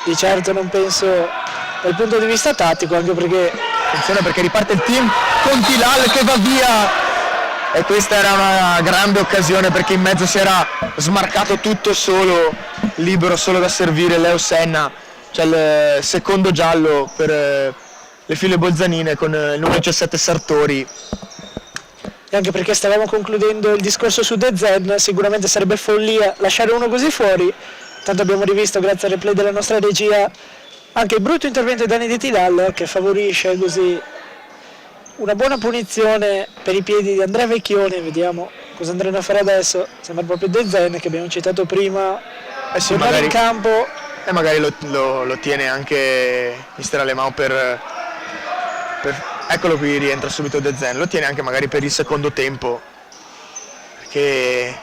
di certo non penso dal punto di vista tattico, anche perché attenzione perché riparte il team con Tilal che va via, e questa era una grande occasione perché in mezzo si era smarcato tutto solo, libero solo da servire Leo Senna. C'è il secondo giallo per le file bolzanine con il numero 17 Sartori. e anche perché stavamo concludendo il discorso su De Zen, sicuramente sarebbe follia lasciare uno così fuori. Tanto abbiamo rivisto, grazie al replay della nostra regia, anche il brutto intervento di Dani di Tilal che favorisce così una buona punizione per i piedi di Andrea Vecchione. Vediamo cosa andranno a fare adesso. Sembra proprio De Zen che abbiamo citato prima, Sì, magari in campo. E magari lo tiene anche mister Alemão per eccolo qui, rientra subito De Zen, lo tiene anche magari per il secondo tempo, perché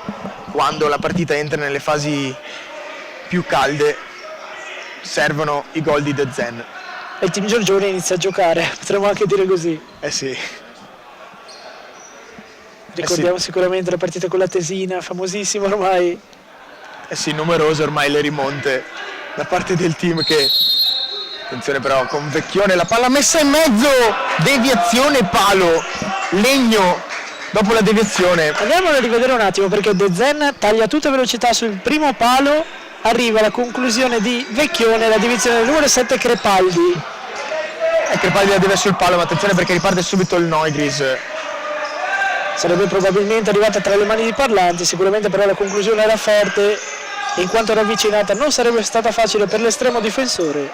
quando la partita entra nelle fasi più calde servono i gol di De Zen. E il team Giorgione inizia a giocare, potremmo anche dire così. Eh sì. Ricordiamo sicuramente la partita con la Tesina, famosissima ormai. Eh sì, numerose ormai le rimonte da parte del team che... Attenzione però con Vecchione, la palla messa in mezzo, deviazione palo, Legno dopo la deviazione. Andiamo a rivedere un attimo perché De Zen taglia a tutta velocità sul primo palo, arriva alla conclusione di Vecchione, la deviazione del numero 7 Crepaldi. Crepaldi la deve sul palo, ma attenzione perché riparte subito il Neugris. Sarebbe probabilmente arrivata tra le mani di Parlanti, sicuramente però la conclusione era forte e in quanto ravvicinata non sarebbe stata facile per l'estremo difensore.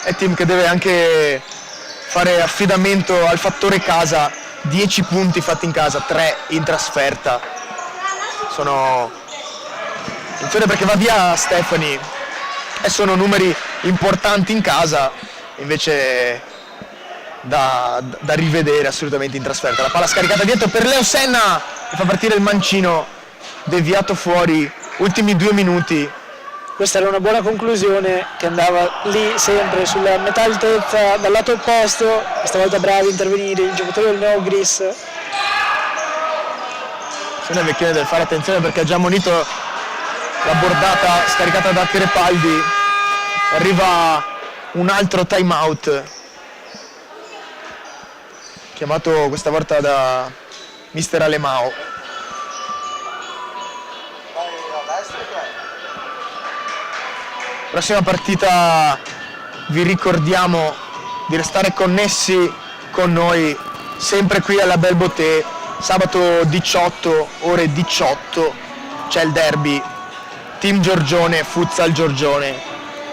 È team che deve anche fare affidamento al fattore casa, 10 punti fatti in casa, 3 in trasferta. Sono... Attenzione perché va via Stefani e sono numeri importanti in casa, invece da rivedere assolutamente in trasferta. La palla scaricata dietro per Leo Senna che fa partire il mancino, deviato fuori, ultimi 2 minuti. Questa era una buona conclusione che andava lì sempre sulla metà altezza dal lato opposto, questa volta bravi a intervenire il giocatore del Neugris. Se ne Vecchione deve fare attenzione perché ha già ammonito la bordata scaricata da Crepaldi. Arriva un altro time out chiamato questa volta da mister Alemao. Prossima partita vi ricordiamo di restare connessi con noi sempre qui alla Belle Beauté, sabato 18 ore 18 c'è il derby Team Giorgione Futsal Giorgione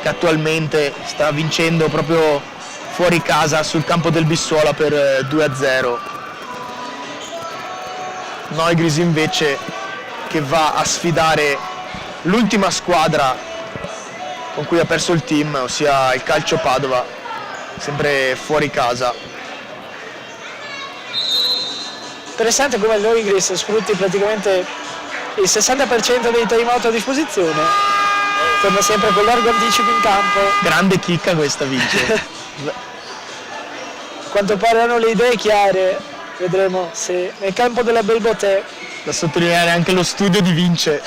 che attualmente sta vincendo proprio fuori casa sul campo del Bissuola per 2-0. Neugris invece che va a sfidare l'ultima squadra con cui ha perso il team, ossia il Calcio Padova, sempre fuori casa. Interessante come il Neugris sfrutti praticamente il 60% dei time out a disposizione, torna sempre con largo anticipo in campo. Grande chicca questa, Vince. A quanto pare hanno le idee chiare, vedremo se nel campo della Belle Beauté. Da sottolineare anche lo studio di Vince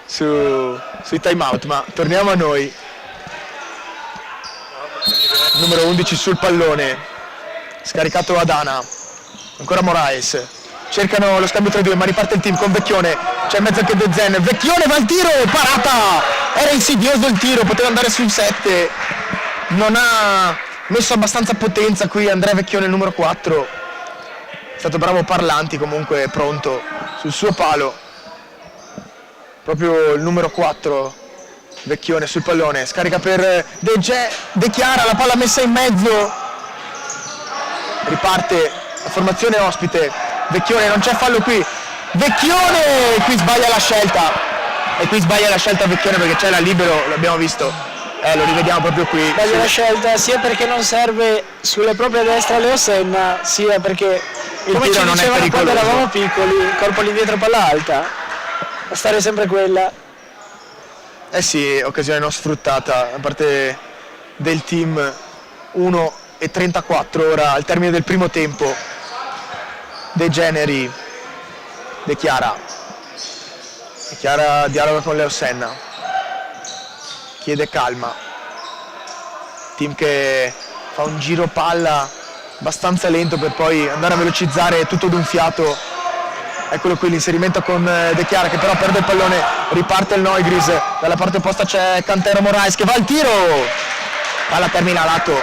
sui time out, ma torniamo a noi. Numero 11 sul pallone, scaricato Adana, ancora Moraes, cercano lo scambio tra i due ma riparte il team con Vecchione, c'è in mezzo anche De Zen, Vecchione va al tiro, parata, era insidioso il tiro, poteva andare sul 7, non ha messo abbastanza potenza qui Andrea Vecchione, il numero 4, è stato bravo Parlanti comunque, pronto sul suo palo. Proprio il numero 4, Vecchione sul pallone, scarica per De Chiara, la palla messa in mezzo, riparte la formazione ospite, Vecchione, non c'è fallo qui, Vecchione, qui sbaglia la scelta, e qui sbaglia la scelta Vecchione perché c'è la libero, l'abbiamo visto, lo rivediamo proprio qui. Sbaglia la scelta sia perché non serve sulle proprie destra Leo Senna, sia perché, come ci dicevano quando eravamo piccoli, corpo all'indietro, palla alta. A stare sempre quella. Eh sì, occasione non sfruttata da parte del team. 1:34 ora al termine del primo tempo. De Generi, De Chiara dialoga con Leo Senna, chiede calma, team che fa un giro palla abbastanza lento per poi andare a velocizzare tutto d'un fiato. Eccolo qui l'inserimento con De Chiara che però perde il pallone, riparte il Neugris, dalla parte opposta c'è Cantero Moraes che va al tiro, palla termina a lato,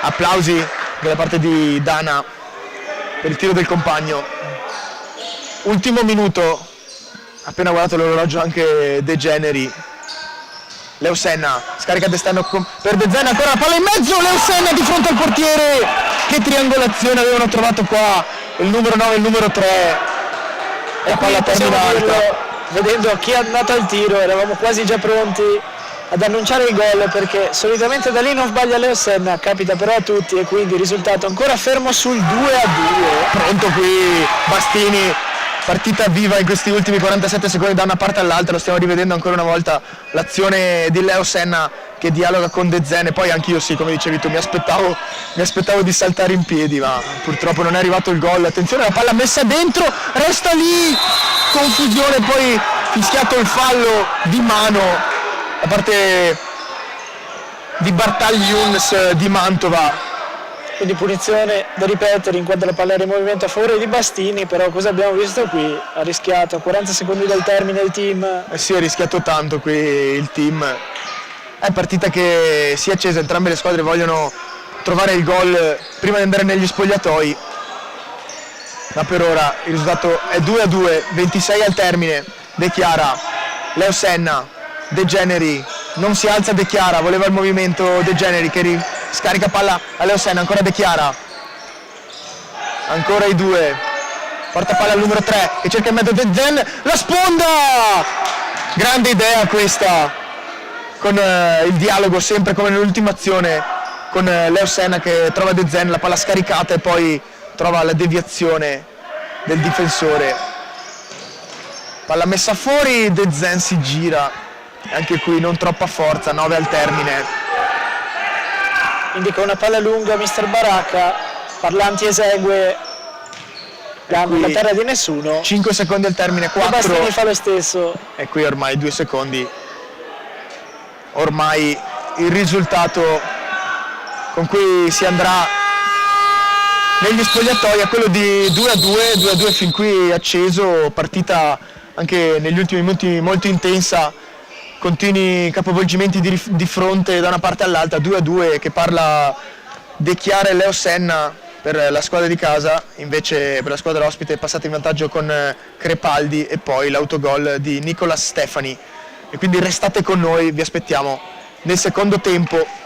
applausi dalla parte di Dana per il tiro del compagno. Ultimo minuto, appena guardato l'orologio anche De Generi. Leo Senna scarica d'esterno per De Zen, ancora la palla in mezzo, Leo Senna di fronte al portiere, che triangolazione avevano trovato qua il numero 9 e il numero 3. E palla terminata. Vedendo chi è andato al tiro eravamo quasi già pronti ad annunciare il gol perché solitamente da lì non sbaglia Leo Senna, capita però a tutti e quindi il risultato ancora fermo sul 2-2. Pronto qui Bastini partita viva in questi ultimi 47 secondi da una parte all'altra, lo stiamo rivedendo ancora una volta, l'azione di Leo Senna che dialoga con De Zen, e poi anch'io sì, come dicevi tu, mi aspettavo di saltare in piedi, ma purtroppo non è arrivato il gol. Attenzione, la palla messa dentro, resta lì, confusione, poi fischiato il fallo di mano da parte di Bartali di Mantova. Quindi punizione da ripetere in quanto la palla era in movimento a favore di Bastini, però cosa abbiamo visto qui? Ha rischiato 40 secondi dal termine il team. Sì, ha rischiato tanto qui il team. È partita che si è accesa, entrambe le squadre vogliono trovare il gol prima di andare negli spogliatoi, ma per ora il risultato è 2-2, 26 al termine. De Chiara, Leo Senna, De Generi, non si alza De Chiara, voleva il movimento De Generi che scarica palla a Leo Senna, ancora De Chiara, ancora i due, porta palla al numero 3 che cerca in mezzo De Zen, la sponda! Grande idea questa, con il dialogo sempre come nell'ultima azione con Leo Senna che trova De Zen, la palla scaricata e poi trova la deviazione del difensore, palla messa fuori, De Zen si gira, anche qui non troppa forza, 9 al termine. Indica una palla lunga mister Baracca, Parlanti esegue la terra di nessuno, 5 secondi al termine, 4 Bastini fa lo stesso, e qui ormai 2 secondi, ormai il risultato con cui si andrà negli spogliatoi è quello di 2-2 fin qui acceso, partita anche negli ultimi minuti molto intensa, continui capovolgimenti di fronte da una parte all'altra, 2-2 che parla De Chiara e Leo Senna per la squadra di casa, invece per la squadra ospite è passata in vantaggio con Crepaldi e poi l'autogol di Nicolas Stefani. E quindi restate con noi, vi aspettiamo nel secondo tempo.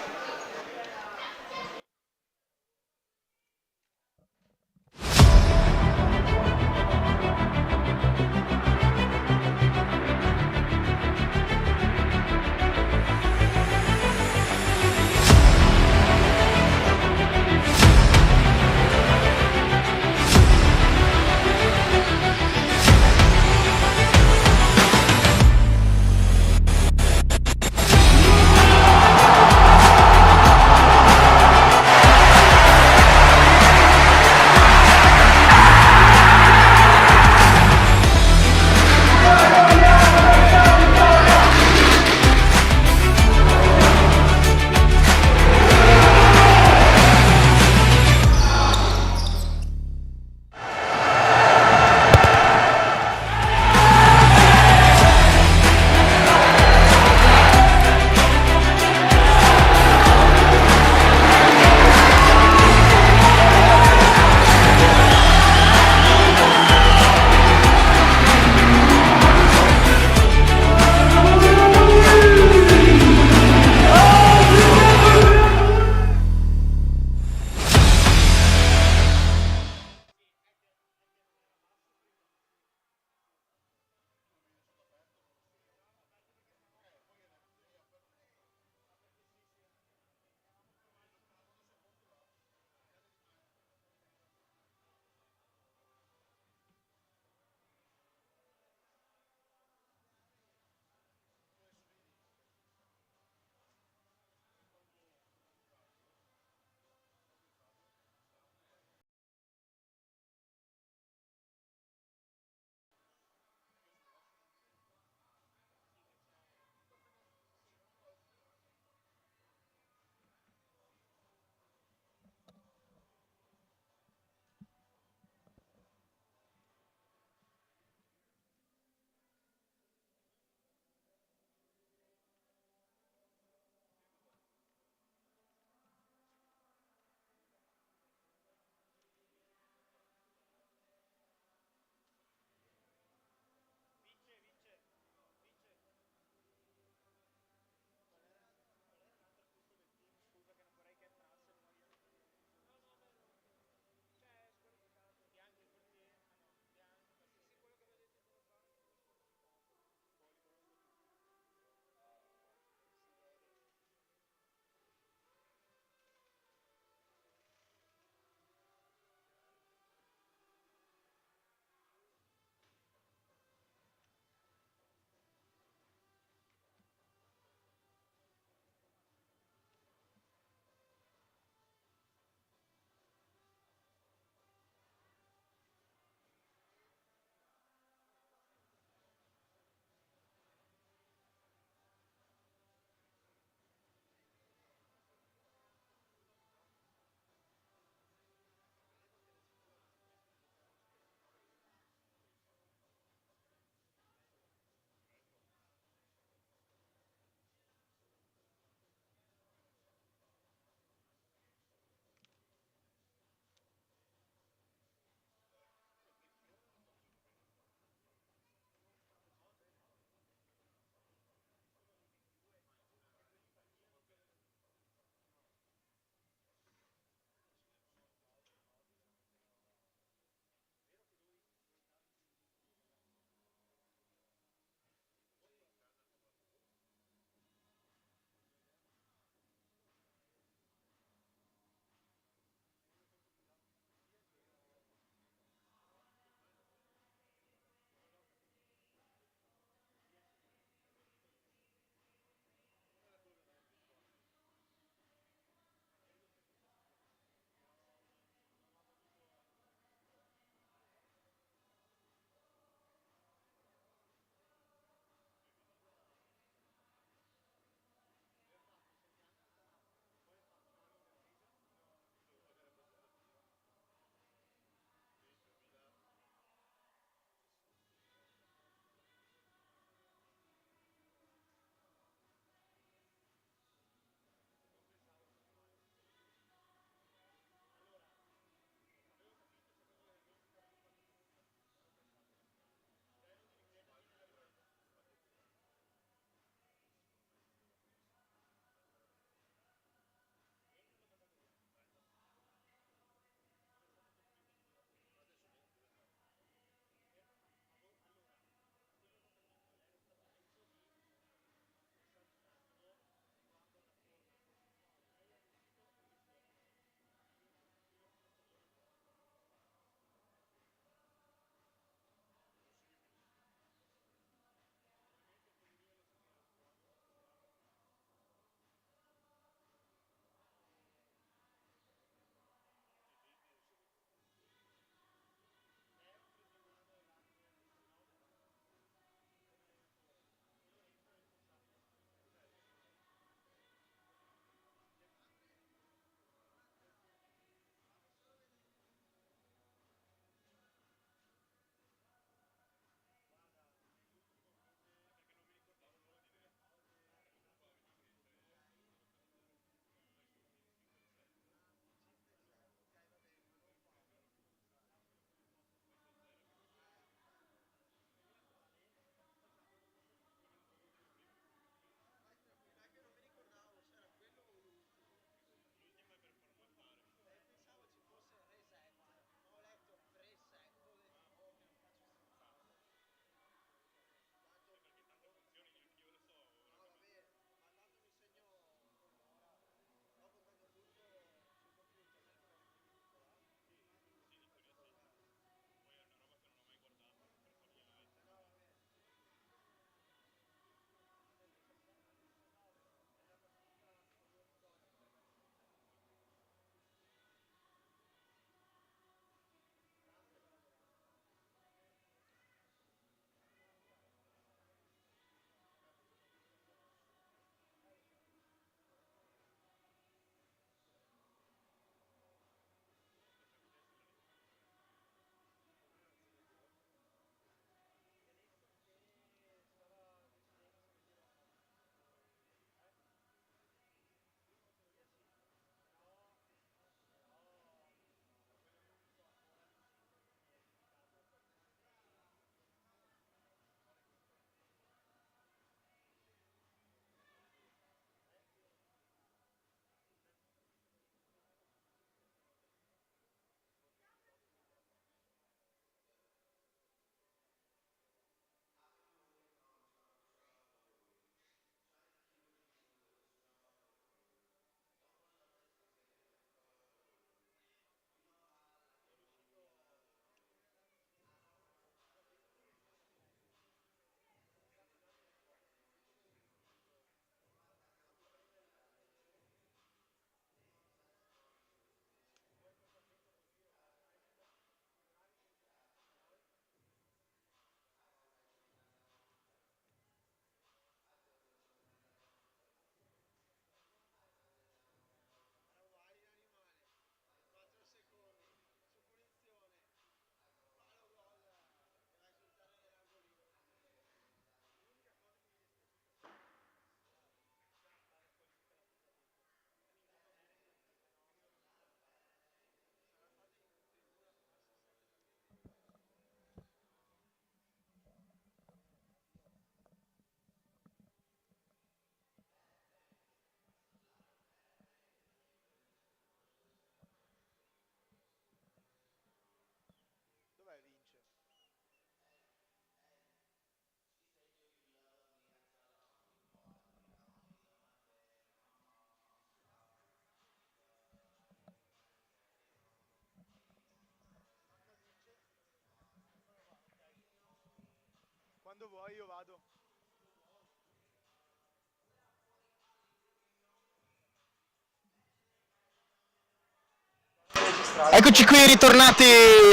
Eccoci qui ritornati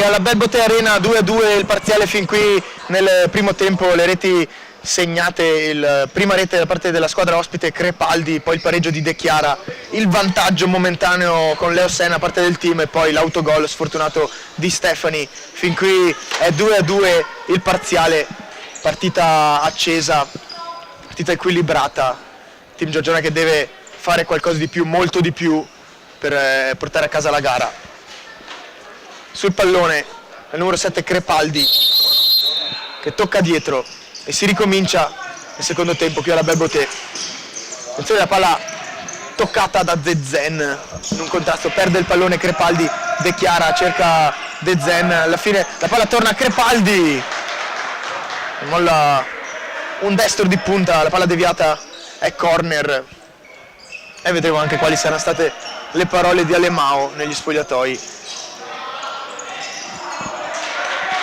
alla Belbote Arena, 2-2 il parziale fin qui nel primo tempo, le reti segnate, prima rete da parte della squadra ospite Crepaldi, poi il pareggio di De Chiara, il vantaggio momentaneo con Leo Senna a parte del team e poi l'autogol sfortunato di Stefani. Fin qui è 2-2 il parziale, partita accesa, partita equilibrata, team Giorgione che deve fare qualcosa di più, molto di più per portare a casa la gara. Sul pallone il numero 7 Crepaldi che tocca dietro e si ricomincia il secondo tempo qui alla Belbote. Attenzione, la palla toccata da De Zen in un contrasto, perde il pallone Crepaldi, De Chiara cerca De Zen, alla fine la palla torna a Crepaldi, molla un destro di punta, la palla deviata è corner e vedremo anche quali saranno state le parole di Alemao negli spogliatoi.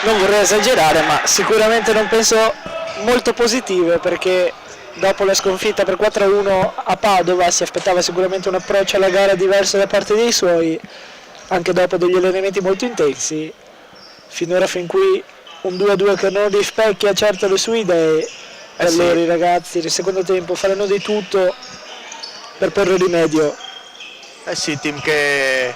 Non vorrei esagerare, ma sicuramente non penso molto positive, perché dopo la sconfitta per 4-1 a Padova si aspettava sicuramente un approccio alla gara diverso da parte dei suoi, anche dopo degli allenamenti molto intensi. Finora fin qui un 2-2 che non rispecchia certo le sue idee. E allora i ragazzi nel secondo tempo faranno di tutto per porre rimedio. Sì, team che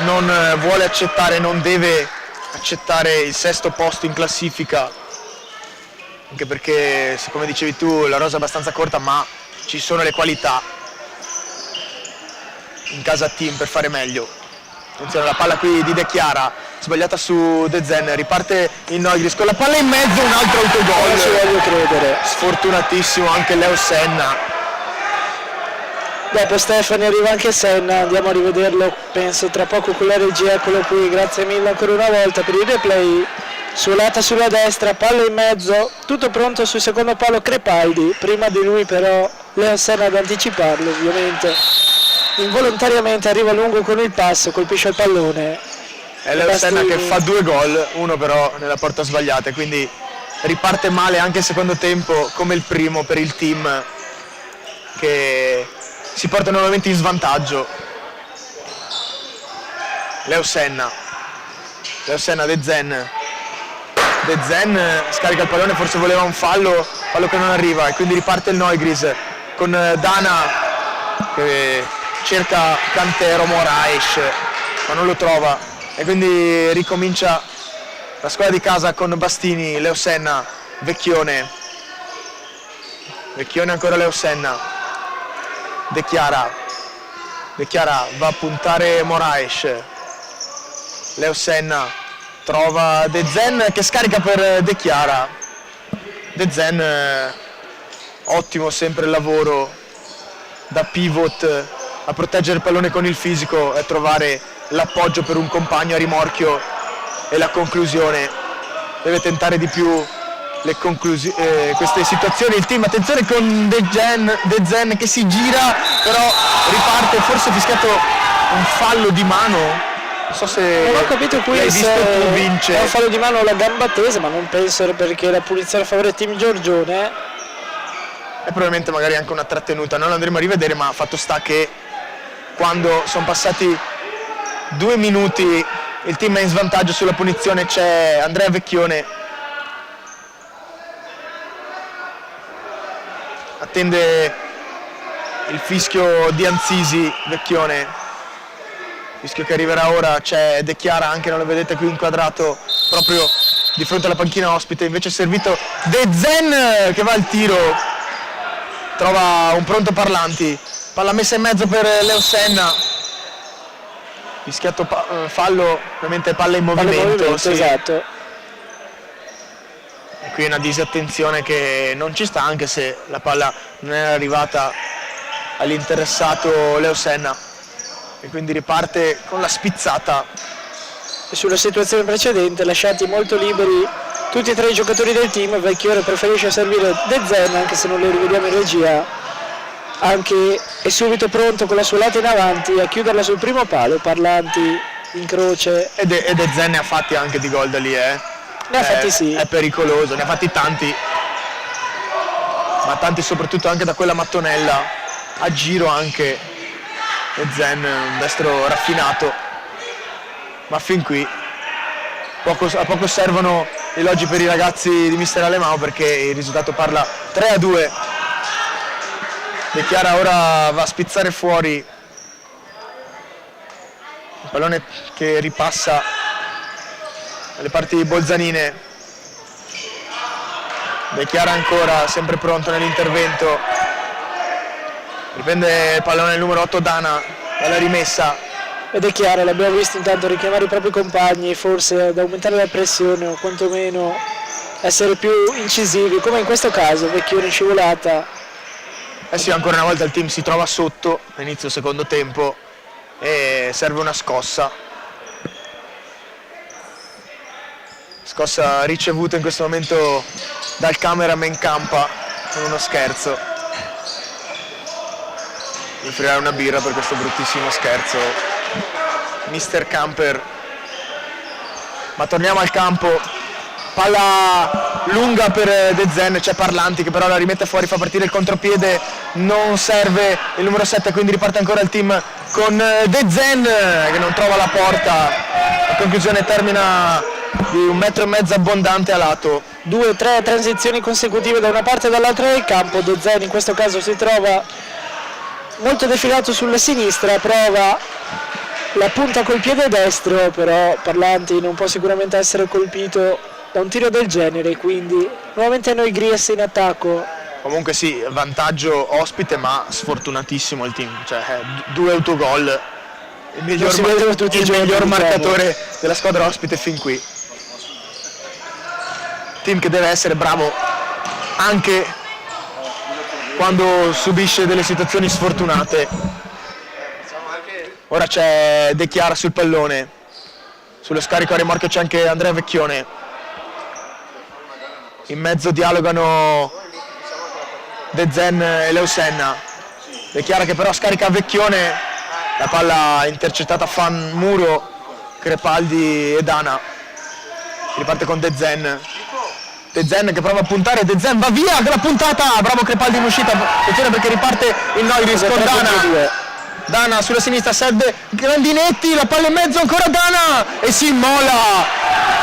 non vuole accettare, non deve accettare il sesto posto in classifica, anche perché, come dicevi tu, la rosa è abbastanza corta, ma ci sono le qualità in casa team per fare meglio. Attenzione, la palla qui di De Chiara, sbagliata su De Zen, riparte il Noigris con la palla in mezzo, un altro autogol. Non ci voglio credere. Sfortunatissimo anche Leo Senna. Dopo Stefani arriva anche Senna, andiamo a rivederlo penso tra poco con la regia, eccolo qui, grazie mille ancora una volta per il replay. Suolata sulla destra, palla in mezzo, tutto pronto sul secondo palo Crepaldi, prima di lui però Leo Senna ad anticiparlo ovviamente. Involontariamente arriva lungo con il passo, colpisce il pallone. È Leo Senna che fa 2 gol, uno però nella porta sbagliata, quindi riparte male anche il secondo tempo come il primo per il team che si porta nuovamente in svantaggio. Leo Senna, De Zen scarica il pallone, forse voleva un fallo che non arriva e quindi riparte il Noigris con Dana che cerca Cantero Moraes ma non lo trova e quindi ricomincia la squadra di casa con Bastini, Leo Senna, Vecchione ancora Leo Senna, De Chiara va a puntare Moraes, Leo Senna trova De Zen che scarica per De Chiara. De Zen ottimo sempre il lavoro da pivot a proteggere il pallone con il fisico e trovare l'appoggio per un compagno a rimorchio e la conclusione. Deve tentare di più queste situazioni il team. Attenzione con De Zen che si gira, però riparte, forse fischiato un fallo di mano, non so se non ho capito qui l'hai visto tu, Vince. È un fallo di mano alla gamba tesa, ma non penso perché la punizione a favore team Giorgione e probabilmente magari anche una trattenuta, non lo andremo a rivedere, ma fatto sta che quando sono passati 2 minuti il team è in svantaggio sulla punizione, c'è Andrea Vecchione, attende il fischio di Anzisi. Vecchione, fischio che arriverà ora, c'è De Chiara anche, non lo vedete qui inquadrato proprio di fronte alla panchina ospite, invece è servito De Zen che va al tiro, trova un pronto parlanti, palla messa in mezzo per Leo Senna, fischiato fallo, ovviamente palla in movimento, sì. Esatto. E qui una disattenzione che non ci sta, anche se la palla non è arrivata all'interessato Leo Senna e quindi riparte con la spizzata. E sulla situazione precedente lasciati molto liberi tutti e 3 i giocatori del team, Vecchione preferisce servire De Zen, anche se non lo rivediamo in regia, anche è subito pronto con la suolata in avanti a chiuderla sul primo palo, Parlanti in croce. E De Zen ne ha fatti anche di gol da lì, Ne ha fatti sì. È pericoloso, ne ha fatti tanti, ma tanti soprattutto anche da quella mattonella, a giro anche. E Zen, un destro raffinato, ma fin qui a poco servono elogi per i ragazzi di mister Alemão, perché il risultato parla 3-2. De Chiara ora va a spizzare fuori il pallone che ripassa alle parti bolzanine. De Chiara ancora sempre pronto nell'intervento, riprende il pallone il numero 8 Dana dalla rimessa. Ed è chiaro, l'abbiamo visto intanto richiamare i propri compagni, forse ad aumentare la pressione o quantomeno essere più incisivi, come in questo caso, Vecchione in scivolata. Sì, ancora una volta il team si trova sotto all'inizio secondo tempo e serve una scossa. Scossa ricevuta in questo momento dal cameraman Campa con uno scherzo. Mi offrirà una birra per questo bruttissimo scherzo, Mister Camper. Ma torniamo al campo, palla lunga per De Zen, c'è Parlanti che però la rimette fuori, fa partire il contropiede, non serve il numero 7, quindi riparte ancora il team con De Zen che non trova la porta. La conclusione termina di 1,5 metri abbondante a lato. 2-3 transizioni consecutive da una parte e dall'altra del campo. De Zen in questo caso si trova molto defilato sulla sinistra, prova la punta col piede destro, però Parlanti non può sicuramente essere colpito da un tiro del genere, quindi nuovamente noi Gries in attacco. Comunque sì, vantaggio ospite, ma sfortunatissimo il team, cioè 2 autogol, il miglior marcatore della squadra ospite fin qui. Team che deve essere bravo anche quando subisce delle situazioni sfortunate. Ora c'è De Chiara sul pallone, sullo scarico a rimorchio c'è anche Andrea Vecchione. In mezzo dialogano De Zen e Leo Senna. De Chiara che però scarica Vecchione, la palla intercettata fan muro, Crepaldi e Dana. Riparte con De Zen. De Zen che prova a puntare, De Zen va via con la puntata, bravo Crepaldi in uscita, attenzione perché riparte il Noigris con Dana. Dana sulla sinistra, serve Grandinetti, la palla in mezzo, ancora Dana e si immola,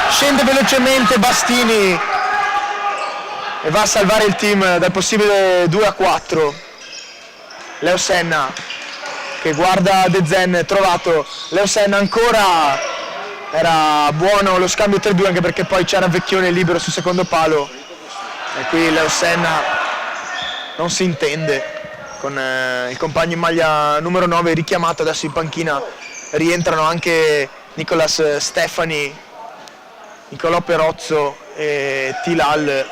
scende velocemente Bastini e va a salvare il team dal possibile 2-4. Leo Senna che guarda De Zen, trovato, Leo Senna ancora. Era buono lo scambio 3-2 anche perché poi c'era Vecchione libero sul secondo palo e qui Leo Senna non si intende con il compagno in maglia numero 9 richiamato. Adesso in panchina rientrano anche Nicolas Stefani, Nicolò Perozzo e Tilal,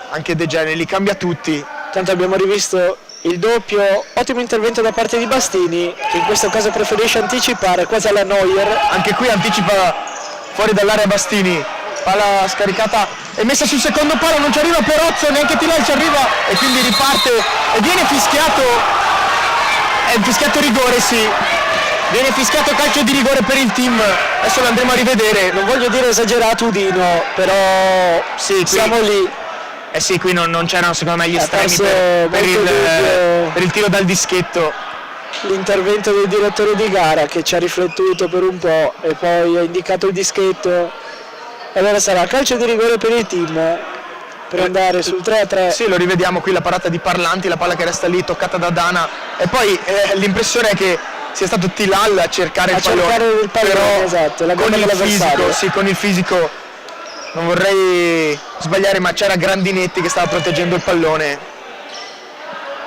anche De Gene, li cambia tutti. Tanto abbiamo rivisto il doppio, ottimo intervento da parte di Bastini che in questo caso preferisce anticipare quasi alla Neuer. Anche qui anticipa fuori dall'area Bastini, palla scaricata e messa sul secondo palo, non ci arriva Perozzo, neanche Tilal ci arriva e quindi riparte e viene fischiato, è fischiato rigore, sì, viene fischiato calcio di rigore per il team, adesso lo andremo a rivedere. Non voglio dire esagerato Udino, però sì, qui, siamo lì. Eh sì, qui non c'erano secondo me gli estremi per il tiro dal dischetto. L'intervento del direttore di gara che ci ha riflettuto per un po' e poi ha indicato il dischetto, e allora sarà calcio di rigore per il team per andare sul 3-3. Sì, lo rivediamo qui, la parata di Parlanti, la palla che resta lì toccata da Dana e poi l'impressione è che sia stato Tilal a cercare il pallone, però esatto, la con il fisico, sì, con il fisico non vorrei sbagliare, ma c'era Grandinetti che stava proteggendo il pallone.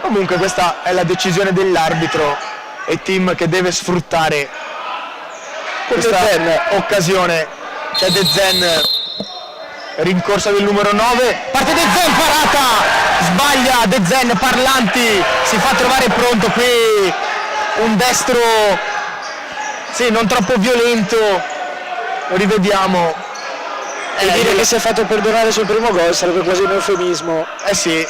Comunque questa è la decisione dell'arbitro e il team che deve sfruttare questa occasione. C'è De Zen, rincorsa del numero 9, parte De Zen, parata, sbaglia De Zen, Parlanti si fa trovare pronto qui, un destro sì, non troppo violento, lo rivediamo. E dire che si è fatto perdonare sul primo gol sarebbe quasi un eufemismo. Eh sì,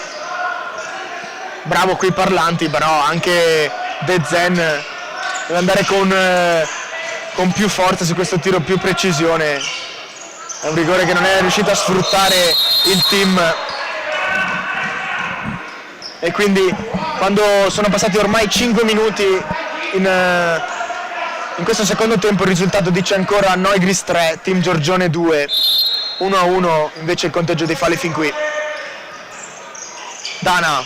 bravo qui Parlanti, però anche De Zen deve andare con più forza su questo tiro, più precisione. È un rigore che non è riuscito a sfruttare il team. E quindi quando sono passati ormai 5 minuti in questo secondo tempo, il risultato dice ancora Neugries 3, Team Giorgione 2, 1-1 invece il conteggio dei falli fin qui. Dana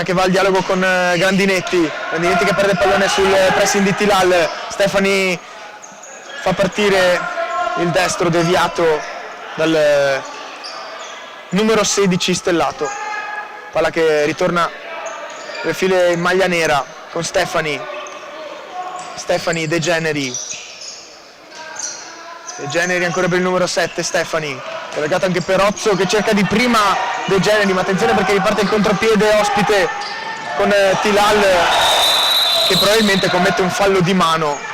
che va al dialogo con Grandinetti che perde il pallone sul pressing di Tilal. Stefani fa partire il destro deviato dal numero 16 Stellato, palla che ritorna le file in maglia nera con Stefani, De Generi ancora per il numero 7, Stefani collegato anche Perozzo che cerca di prima De Generi, ma attenzione perché riparte il contropiede ospite con Tilal che probabilmente commette un fallo di mano.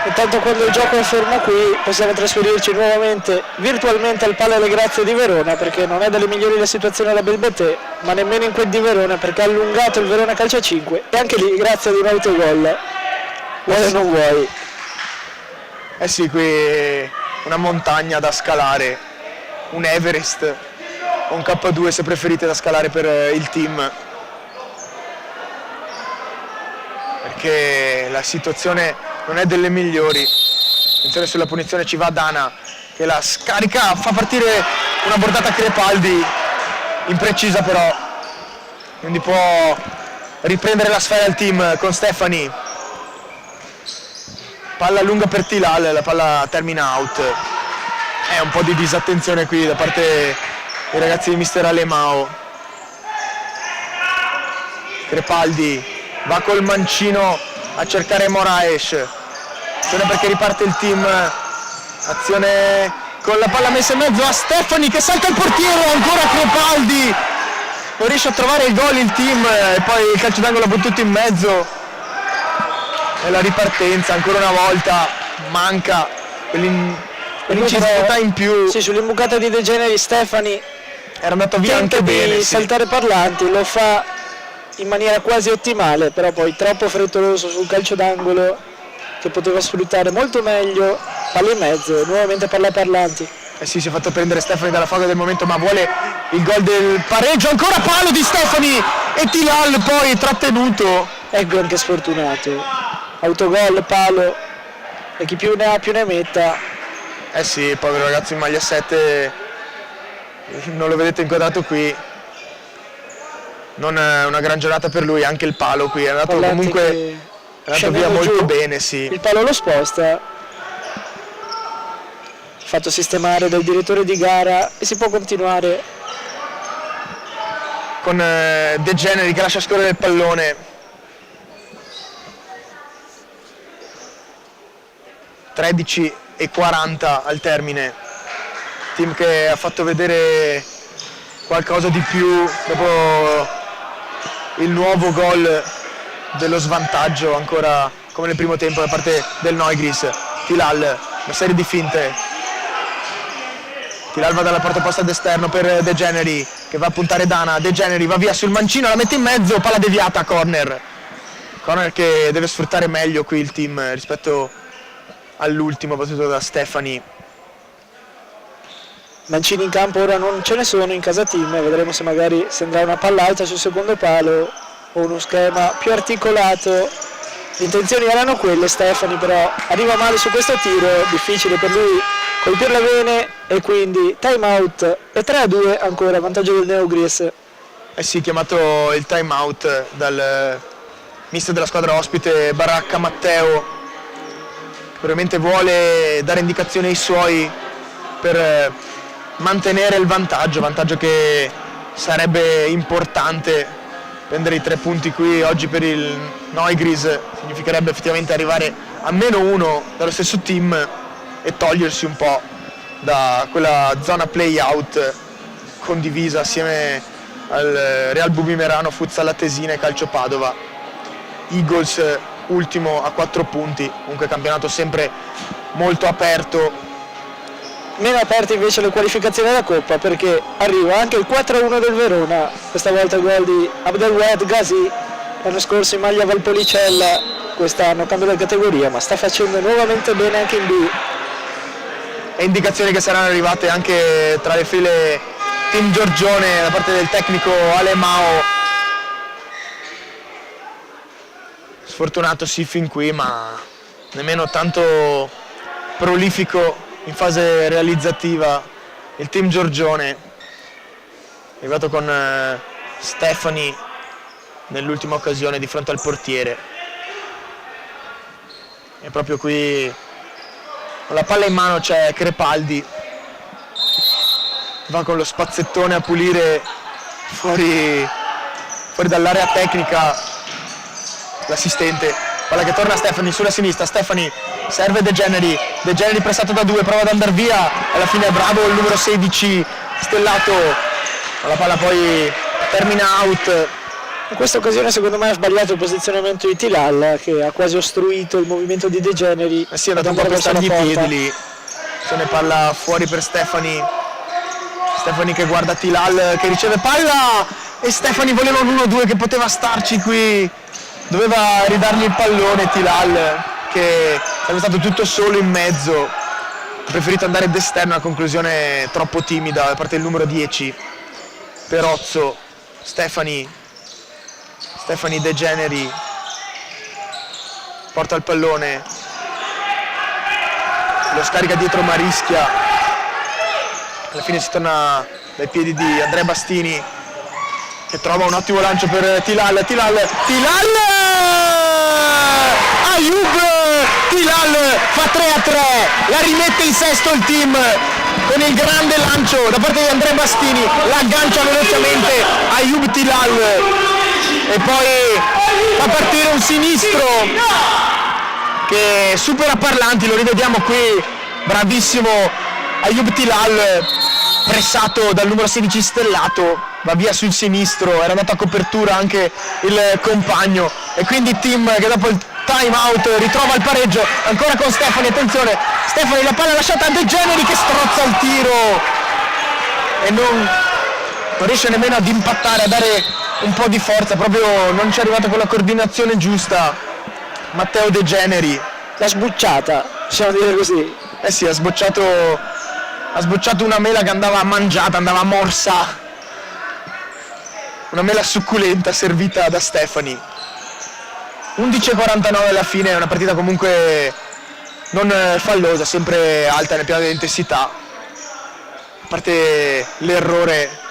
Intanto quando il gioco è fermo qui possiamo trasferirci nuovamente virtualmente al Palo alle Grazie di Verona, perché non è delle migliori la situazione alla Belbetè, ma nemmeno in quel di Verona, perché ha allungato il Verona calcio a 5 e anche lì grazie ad un autogol. Vuoi o non vuoi? Eh sì, qui una montagna da scalare, un Everest o un K2 se preferite da scalare per il team, perché la situazione non è delle migliori. Attenzione sulla punizione, ci va Dana che la scarica, fa partire una bordata Crepaldi, imprecisa però, quindi può riprendere la sfera il team con Stefani. Palla lunga per Tilal, la palla termina out. È un po' di disattenzione qui da parte dei ragazzi di mister Alemao. Crepaldi va col mancino a cercare Moraes, attenzione perché riparte il team, azione con la palla messa in mezzo a Stefani che salta il portiere, ancora Crepaldi, non riesce a trovare il gol il team e poi il calcio d'angolo buttato in mezzo e la ripartenza ancora una volta manca quell'incisività in più. Sì, sull'imbucata di De Generi Stefani era andato via anche bene, di saltare Parlanti, lo fa in maniera quasi ottimale, però poi troppo frettoloso sul calcio d'angolo che poteva sfruttare molto meglio, palla in mezzo, nuovamente palla Parlanti. Eh sì, si è fatto prendere Stefani dalla foga del momento, ma vuole il gol del pareggio, ancora palo di Stefani e Tilal poi trattenuto. Ecco anche sfortunato, autogol, palo e chi più ne ha più ne metta. Eh sì, il povero ragazzo in maglia 7, non lo vedete inquadrato qui. Non è una gran giornata per lui, anche il palo qui è andato comunque via molto bene, sì. Il palo lo sposta, fatto sistemare dal direttore di gara e si può continuare con De Generi che lascia scorrere il pallone. 13:40 al termine, team che ha fatto vedere qualcosa di più dopo il nuovo gol dello svantaggio ancora come nel primo tempo da parte del Neugries. Tilal, una serie di finte, Tilal va dalla porta opposta d'esterno per De Generi che va a puntare Dana, De Generi va via sul mancino, la mette in mezzo, palla deviata, corner che deve sfruttare meglio qui il team rispetto all'ultimo battuto da Stefani. Mancini in campo ora non ce ne sono in casa team, vedremo se magari se andrà una palla alta sul secondo palo o uno schema più articolato. Le intenzioni erano quelle, Stefani però arriva male su questo tiro, difficile per lui colpirla bene e quindi time out e 3-2 ancora vantaggio del Neugries. Eh sì, chiamato il time out dal mister della squadra ospite Baracca Matteo, che probabilmente vuole dare indicazioni ai suoi per mantenere il vantaggio che sarebbe importante. Prendere i 3 punti qui oggi per il Neugries significherebbe effettivamente arrivare a -1 dallo stesso team e togliersi un po' da quella zona play-out condivisa assieme al Real Bubimerano, Futsal Atesina e Calcio Padova. Eagles ultimo a 4 punti, comunque campionato sempre molto aperto. Meno aperte invece le qualificazioni della Coppa, perché arriva anche il 4-1 del Verona, questa volta il gol di Abdelwahid Ghazi, l'anno scorso in maglia Valpolicella, quest'anno cambia la categoria ma sta facendo nuovamente bene anche in B. e indicazioni che saranno arrivate anche tra le file Team Giorgione da parte del tecnico Alemao. Sfortunato sì fin qui, ma nemmeno tanto prolifico in fase realizzativa il Team Giorgione, arrivato con Stefani nell'ultima occasione di fronte al portiere. E proprio qui con la palla in mano c'è Crepaldi, va con lo spazzettone a pulire fuori dall'area tecnica l'assistente. Palla che torna a Stefani sulla sinistra, Stefani serve De Generi pressato da 2, prova ad andare via, alla fine è bravo il numero 16 Stellato, ma la palla poi termina out. In questa occasione secondo me ha sbagliato il posizionamento di Tilal, che ha quasi ostruito il movimento di De Generi. Sì, è andato un po' per stargli i piedi lì. Se ne palla fuori per Stefani che guarda Tilal che riceve palla e Stefani voleva un 1-2 che poteva starci qui, doveva ridargli il pallone Tilal, che sarebbe stato tutto solo in mezzo, ha preferito andare d'esterno, una conclusione troppo timida da parte del numero 10 Perozzo. Stefani De Generi porta il pallone, lo scarica dietro ma rischia, alla fine si torna dai piedi di Andrea Bastini che trova un ottimo lancio per Tilal, Ayoub Tilal fa 3-3, la rimette in sesto il team con il grande lancio da parte di Andrea Bastini, l'aggancia velocemente Ayoub Tilal e poi fa partire un sinistro che supera Parlanti, lo rivediamo qui, bravissimo Ayoub Tilal, pressato dal numero 16 Stellato, va via sul sinistro, era andato a copertura anche il compagno e quindi team che dopo il time out ritrova il pareggio, ancora con Stefani, attenzione, Stefani la palla lasciata a De Generi che strozza il tiro e non riesce nemmeno ad impattare, a dare un po' di forza, proprio non ci è arrivato con la coordinazione giusta Matteo De Generi. L'ha sbucciata, possiamo dire così. Eh sì, ha sbocciato una mela che andava mangiata, andava morsa, una mela succulenta servita da Stefani. 11:49 alla fine, è una partita comunque non fallosa, sempre alta nel piano dell'intensità, a parte l'errore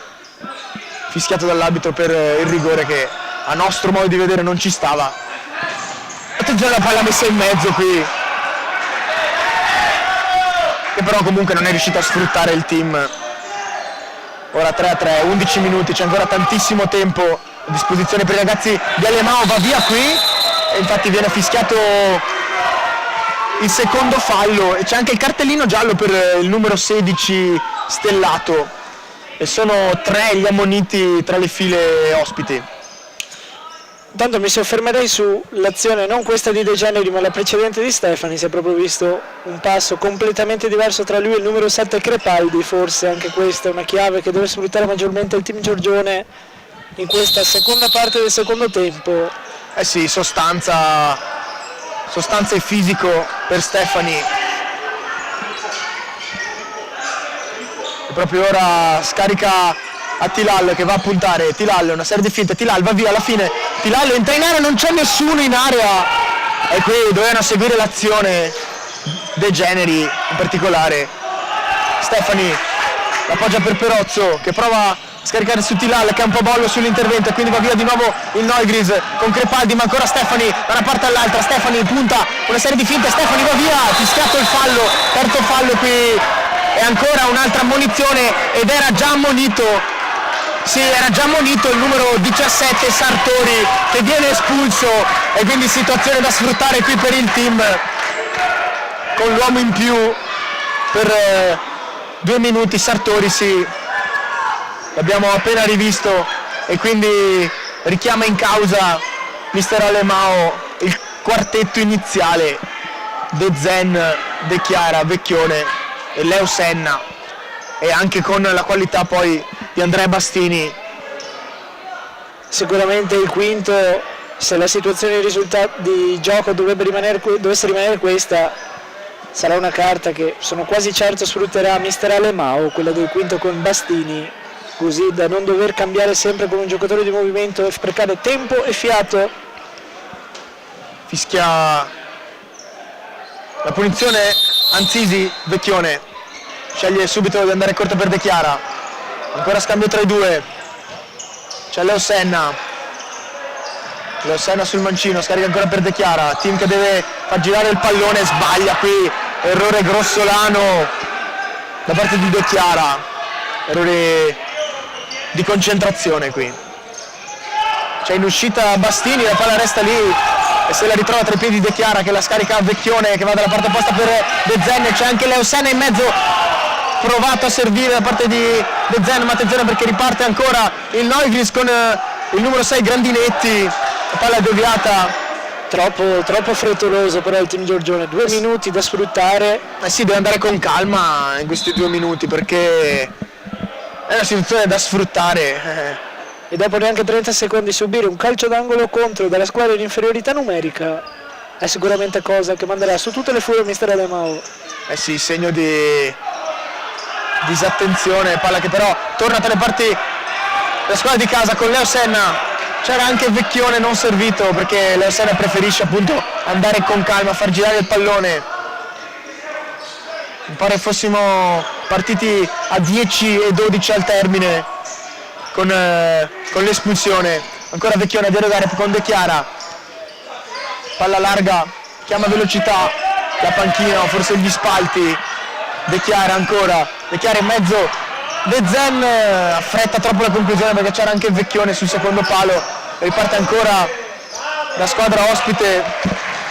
fischiato dall'arbitro per il rigore che a nostro modo di vedere non ci stava. Attenzione alla palla messa in mezzo qui, che però comunque non è riuscito a sfruttare il team. Ora 3-3, 11 minuti, c'è ancora tantissimo tempo a disposizione per i ragazzi di Alemao, va via qui e infatti viene fischiato il secondo fallo e c'è anche il cartellino giallo per il numero 16 Stellato e sono 3 gli ammoniti tra le file ospiti. Intanto mi soffermerei sull'azione, non questa di De Generi ma la precedente di Stefani, si è proprio visto un passo completamente diverso tra lui e il numero 7 Crepaldi, forse anche questa è una chiave che deve sfruttare maggiormente il team Giorgione in questa seconda parte del secondo tempo. Eh sì, sostanza e fisico per Stefani. E proprio ora scarica a Tilal che va a puntare, Tilal una serie di finte, Tilal va via alla fine, Tilal entra in area, non c'è nessuno in area e qui dovevano seguire l'azione De Generi in particolare. Stefani la appoggia per Perozzo che prova a scaricare su Tilal che è un po' bollo sull'intervento e quindi va via di nuovo il Neugries con Crepaldi, ma ancora Stefani da una parte all'altra, Stefani punta una serie di finte, Stefani va via, fischiato il fallo, terzo fallo qui e ancora un'altra ammonizione ed era già ammonito. Sì, era già ammonito il numero 17 Sartori che viene espulso e quindi situazione da sfruttare qui per il team con l'uomo in più per 2 minuti. Sartori sì, l'abbiamo appena rivisto e quindi richiama in causa mister Alemao il quartetto iniziale: De Zen, De Chiara, Vecchione e Leo Senna, e anche con la qualità poi di Andrea Bastini. Sicuramente il quinto, se la situazione di gioco dovesse rimanere questa, sarà una carta che sono quasi certo sfrutterà mister Alemao, quella del quinto con Bastini, così da non dover cambiare sempre con un giocatore di movimento e sprecare tempo e fiato. Fischia la punizione Anzisi. Vecchione sceglie subito di andare corto per De Chiara, ancora scambio tra i due, c'è Leo Senna sul mancino, scarica ancora per De Chiara, team che deve far girare il pallone, sbaglia qui, errore grossolano da parte di De Chiara, errore di concentrazione qui. C'è in uscita Bastini, la palla resta lì e se la ritrova tra i piedi De Chiara che la scarica a Vecchione che va dalla parte opposta per De Zen. C'è anche Leo Senna in mezzo, provato a servire da parte di De Zen, ma attenzione perché riparte ancora il Neugries con il numero 6 Grandinetti, la palla è deviata. Troppo frettoloso però il team Giorgione, 2 minuti da sfruttare. Sì, deve andare con calma in questi 2 minuti perché è una situazione da sfruttare. E dopo neanche 30 secondi subire un calcio d'angolo contro dalla squadra in inferiorità numerica è sicuramente cosa che manderà su tutte le furie il mister Alemao. Sì, segno di disattenzione, palla che però torna tra le parti della squadra di casa con Leo Senna. C'era anche Vecchione non servito perché Leo Senna preferisce appunto andare con calma, far girare il pallone. Mi pare fossimo partiti a 10 e 12 al termine con l'espulsione. Ancora Vecchione a dialogare con De Chiara, palla larga, chiama velocità, la panchina o forse gli spalti. De Chiara ancora, De Chiara in mezzo, De Zen affretta troppo la conclusione perché c'era anche il Vecchione sul secondo palo e riparte ancora la squadra ospite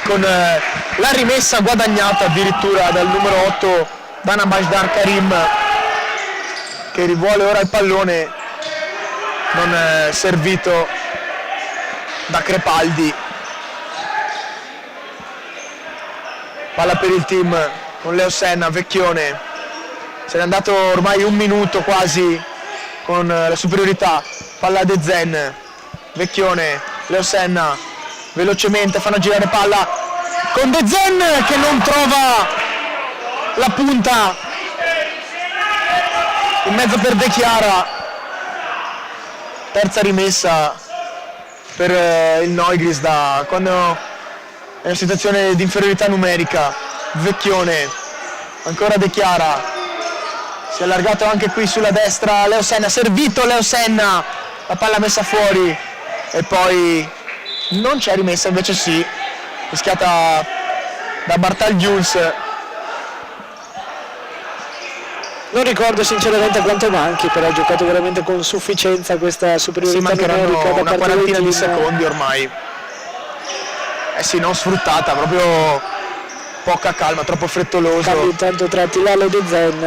con la rimessa guadagnata addirittura dal numero 8 Dana Bajdar Karim, che rivuole ora il pallone non servito da Crepaldi. Palla per il team con Leo Senna. Vecchione se n'è andato ormai 1 minuto quasi con la superiorità, palla a De Zen. Vecchione, Leo Senna velocemente fanno girare palla con De Zen che non trova la punta, in mezzo per De Chiara. Terza rimessa per il Neugries da quando è in una situazione di inferiorità numerica. Vecchione, ancora De Chiara, si è allargato anche qui sulla destra Leo Senna, servito Leo Senna, la palla messa fuori e poi non c'è rimessa, invece sì, rischiata da Bartal Jules. Non ricordo sinceramente quanto manchi, però ha giocato veramente con sufficienza questa superiorità numerica da una parte quarantina del di team. secondi ormai. Sì, non sfruttata, proprio poca calma, troppo frettoloso. Cambio intanto tra Tilal e De Zen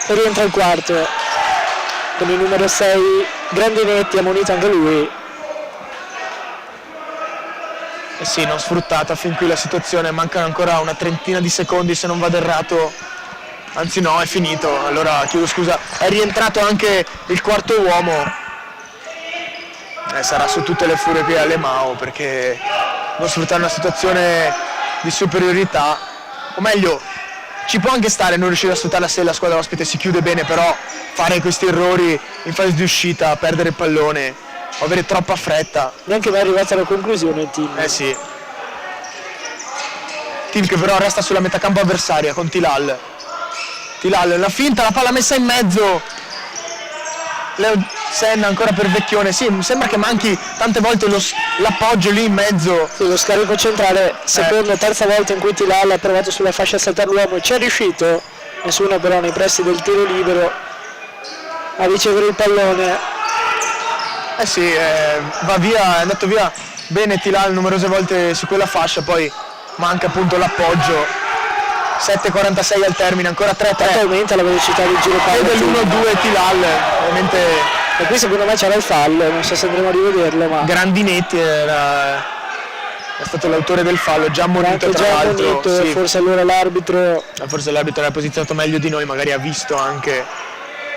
e rientra il quarto con il numero 6 Grandinetti, ammonito anche lui. Sì, non sfruttata fin qui la situazione, mancano ancora una trentina di secondi se non vado errato. Anzi no, è finito, allora chiedo scusa, è rientrato anche il quarto uomo. Sarà su tutte le furie qui Alemao perché non sfruttare una situazione di superiorità, o meglio, ci può anche stare non riuscire a sfruttarla se la squadra ospite si chiude bene, però fare questi errori in fase di uscita, perdere il pallone, o avere troppa fretta. Neanche mai arrivato alla conclusione il team. Sì. Team che però resta sulla metà campo avversaria con Tilal, la finta, la palla messa in mezzo, Leo Senna ancora per Vecchione. Sì, mi sembra che manchi tante volte l'appoggio lì in mezzo. Sì, lo scarico centrale, seconda e terza volta in cui Tilal ha provato sulla fascia a saltare l'uomo, ci è riuscito, nessuno però nei pressi del tiro libero a ricevere il pallone. Sì, va via, è andato via bene Tilal numerose volte su quella fascia, poi manca appunto l'appoggio. 7:46 al termine, ancora 3-3. Aumenta la velocità del giro palla. E dell'1-2 Tilal, ovviamente. E qui secondo me c'era il fallo, non so se andremo a rivederlo, ma Grandinetti è stato l'autore del fallo, già ammonito tra l'altro. Sì. Forse allora l'arbitro era posizionato meglio di noi, magari ha visto anche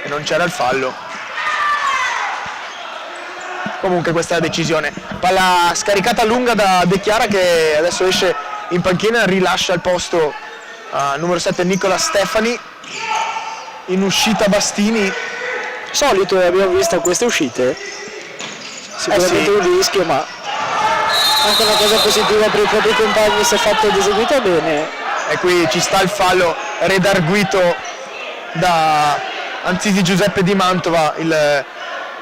che non c'era il fallo. Comunque questa è la decisione. Palla scaricata lunga da De Chiara che adesso esce in panchina, rilascia il posto numero 7 Nicola Stefani, in uscita Bastini. Solito abbiamo visto queste uscite, sicuramente sì. un rischio, ma anche una cosa positiva per i propri compagni se fatta ed eseguita bene. E qui ci sta il fallo redarguito da Anzisi Giuseppe Di Mantova, il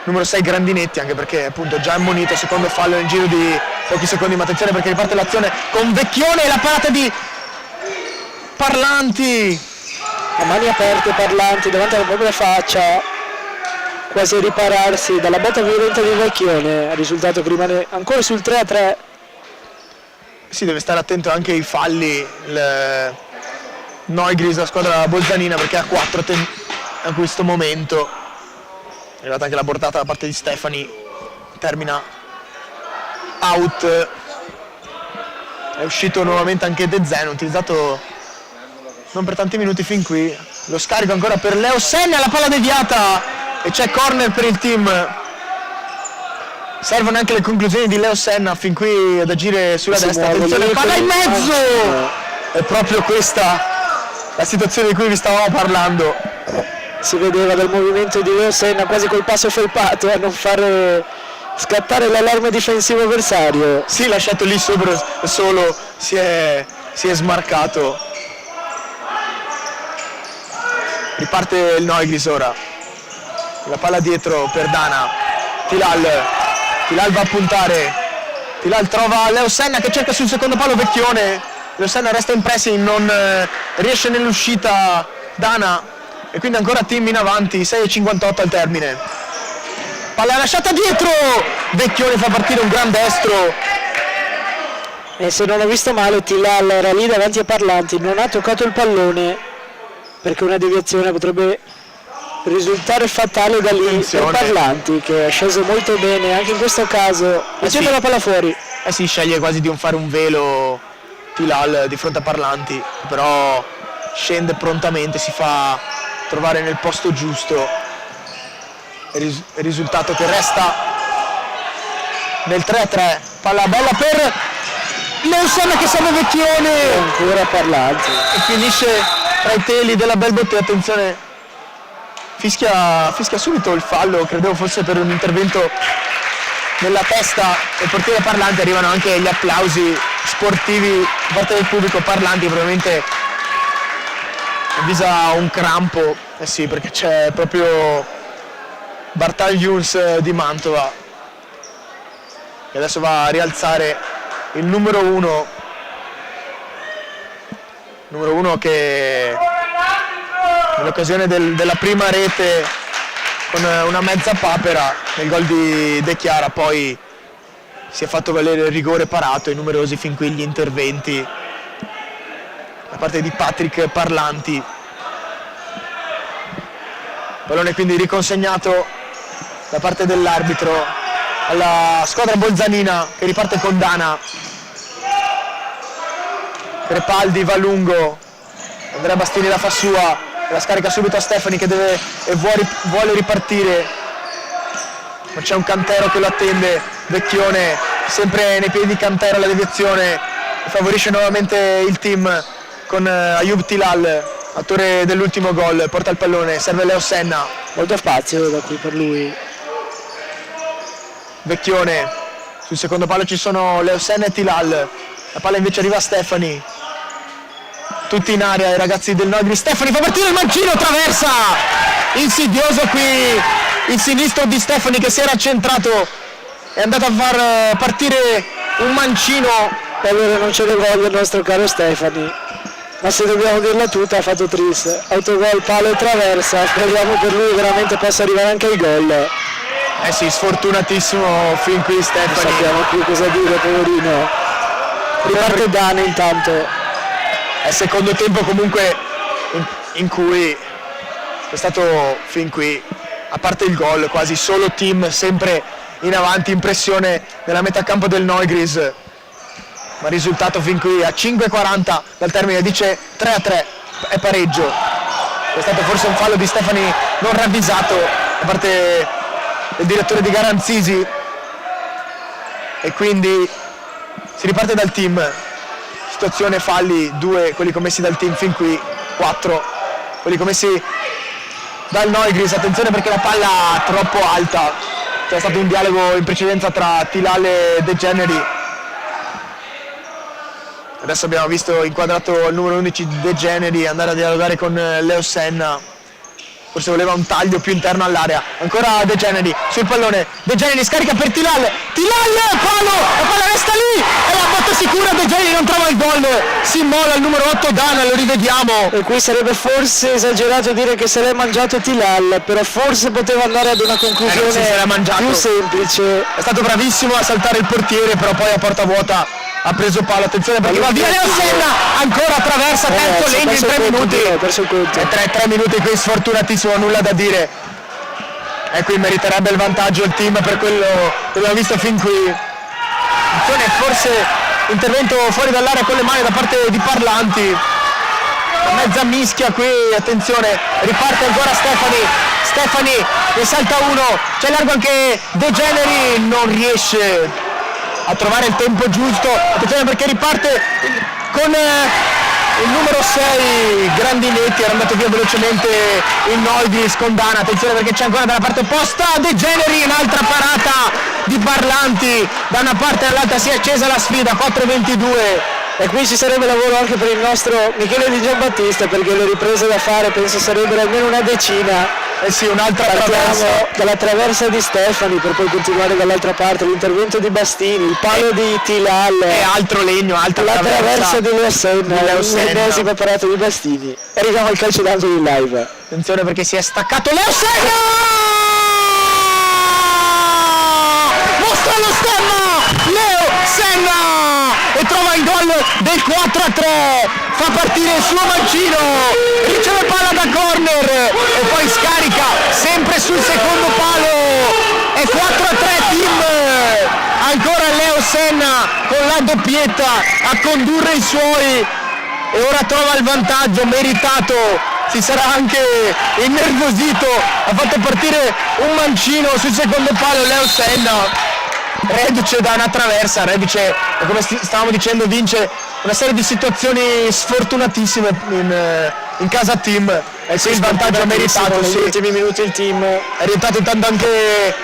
numero 6 Grandinetti, anche perché appunto già ammonito, secondo fallo nel giro di pochi secondi, ma attenzione perché riparte l'azione con Vecchione e la parata di Parlanti. A mani aperte Parlanti davanti alla propria faccia, quasi a ripararsi dalla botta violenta di Vecchione, risultato che rimane ancora sul 3-3. Sì, deve stare attento anche ai falli il Neugris, la squadra bolzanina, perché ha 4 a questo momento. È arrivata anche la bordata da parte di Stefani, termina out. È uscito nuovamente anche De Zeno, utilizzato non per tanti minuti fin qui. Lo scarico ancora per Leo Senna, la palla deviata e c'è corner per il team. Servono anche le conclusioni di Leo Senna fin qui ad agire sulla destra. Attenzione, palla in mezzo! È proprio questa la situazione di cui vi stavamo parlando. Si vedeva dal movimento di Leo Senna quasi col passo felpato a non fare scattare l'allarme difensivo avversario. Sì, lasciato lì solo si è smarcato. Riparte il Neugris ora. La palla dietro per Dana. Tilal va a puntare. Tilal trova Leo Senna che cerca sul secondo palo Vecchione. Leo Senna resta in pressing, non riesce nell'uscita Dana. E quindi ancora team in avanti, 6:58 al termine. Palla lasciata dietro. Vecchione fa partire un gran destro. E se non ho visto male Tilal era lì davanti a Parlanti, non ha toccato il pallone perché una deviazione potrebbe risultare fatale da lì. Attenzione. Per Parlanti che è sceso molto bene anche in questo caso, mettendo la palla fuori. Si sceglie quasi di non fare un velo Tilal di fronte a Parlanti, però scende prontamente, si fa trovare nel posto giusto. Il risultato che resta nel 3-3. Palla bella per Leo Senna che serve Vecchione. Ancora Parlanti. E finisce tra i teli della Belbotte. Attenzione, fischia subito il fallo, credevo fosse per un intervento nella testa del portiere Parlanti. Arrivano anche gli applausi sportivi da parte del pubblico. Parlanti probabilmente avvisa un crampo, sì, perché c'è proprio Bartagliuns di Mantova che adesso va a rialzare il numero 1 che nell'occasione della prima rete con una mezza papera nel gol di De Chiara poi si è fatto valere il rigore parato e numerosi fin qui gli interventi da parte di Patrick Parlanti. Pallone quindi riconsegnato da parte dell'arbitro alla squadra bolzanina che riparte con Dana. Crepaldi va lungo, Andrea Bastini la fa sua, la scarica subito a Stefani che deve e vuole ripartire, ma c'è un Cantero che lo attende. Vecchione sempre nei piedi di Cantero, la deviazione favorisce nuovamente il team con Ayub Tilal, autore dell'ultimo gol, porta il pallone, serve Leo Senna. Molto spazio da qui per lui. Vecchione, sul secondo palo ci sono Leo Senna e Tilal, la palla invece arriva a Stefani, tutti in area i ragazzi del Neugris. Stefani fa partire il mancino, traversa, insidioso qui il sinistro di Stefani che si era centrato, è andato a far partire un mancino. E allora non ce ne voglia il nostro caro Stefani, ma se dobbiamo dirla tutta ha fatto tris, autogol, palo e traversa. Speriamo per lui veramente possa arrivare anche il gol. Eh sì, sfortunatissimo fin qui Stefani. Non sappiamo più cosa dire, poverino. Riparte Dana intanto. È secondo tempo comunque in cui è stato fin qui, a parte il gol, quasi solo team sempre in avanti, in pressione nella metà campo del Neugris, ma il risultato fin qui a 5:40 dal termine dice 3-3, è pareggio. È stato forse un fallo di Stefani non ravvisato da parte del direttore di Garanzisi e quindi si riparte dal team. situazione falli, 2 quelli commessi dal team fin qui, 4 quelli commessi dal Neugries. Attenzione perché la palla è troppo alta, c'è stato un dialogo in precedenza tra Tilal e De Generi. Adesso abbiamo visto inquadrato il numero 11 De Generi andare a dialogare con Leo Senna, forse voleva un taglio più interno all'area. Ancora De Generi sul pallone, De Generi scarica per Tilal, palo, la palla resta lì e la botta sicura, De Generi non trova il gol, si immola il numero 8 Dana, lo rivediamo. E qui sarebbe forse esagerato dire che se l'è mangiato Tilal, però forse poteva andare ad una conclusione più semplice. È stato bravissimo a saltare il portiere, però poi a porta vuota ha preso palo. Attenzione perché va via Leo Senna, ancora attraversa, terzo legno in 3 minuti. 3 minuti qui, sfortunatissimo, nulla da dire. E qui meriterebbe il vantaggio il team per quello che abbiamo visto fin qui. Attenzione, forse intervento fuori dall'area con le mani da parte di Parlanti. Mezza mischia qui, attenzione, riparte ancora Stefani ne salta uno, c'è largo anche De Generi, non riesce a trovare il tempo giusto. Attenzione perché riparte con il numero 6 Grandinetti, era andato via velocemente il Neugries con Dana. Attenzione perché c'è ancora dalla parte opposta De Generi, un'altra parata di Parlanti, da una parte all'altra si è accesa la sfida, 4-22. E qui ci sarebbe lavoro anche per il nostro Michele Di Giambattista, perché le riprese da fare penso sarebbero almeno una decina. Eh sì, un'altra traversa dalla traversa di Stefani per poi continuare dall'altra parte, l'intervento di Bastini, il palo di Tilal e altro legno, altra la traversa di Leo Senna, l'ennesima parata di Bastini. E arriviamo al calcio d'angolo in live. Attenzione perché si è staccato Leo Senna, mostra lo stemma Leo Senna e trova il gol del 4-3, fa partire il suo mancino, riceve palla da corner e poi scarica sempre sul secondo palo, è 4-3 team, ancora Leo Senna con la doppietta a condurre i suoi e ora trova il vantaggio meritato, si sarà anche innervosito, ha fatto partire un mancino sul secondo palo Leo Senna, reduce da una traversa, reduce, come stavamo dicendo, vince una serie di situazioni sfortunatissime in casa team e sì, il vantaggio meritato negli ultimi minuti il team è rientrato intanto anche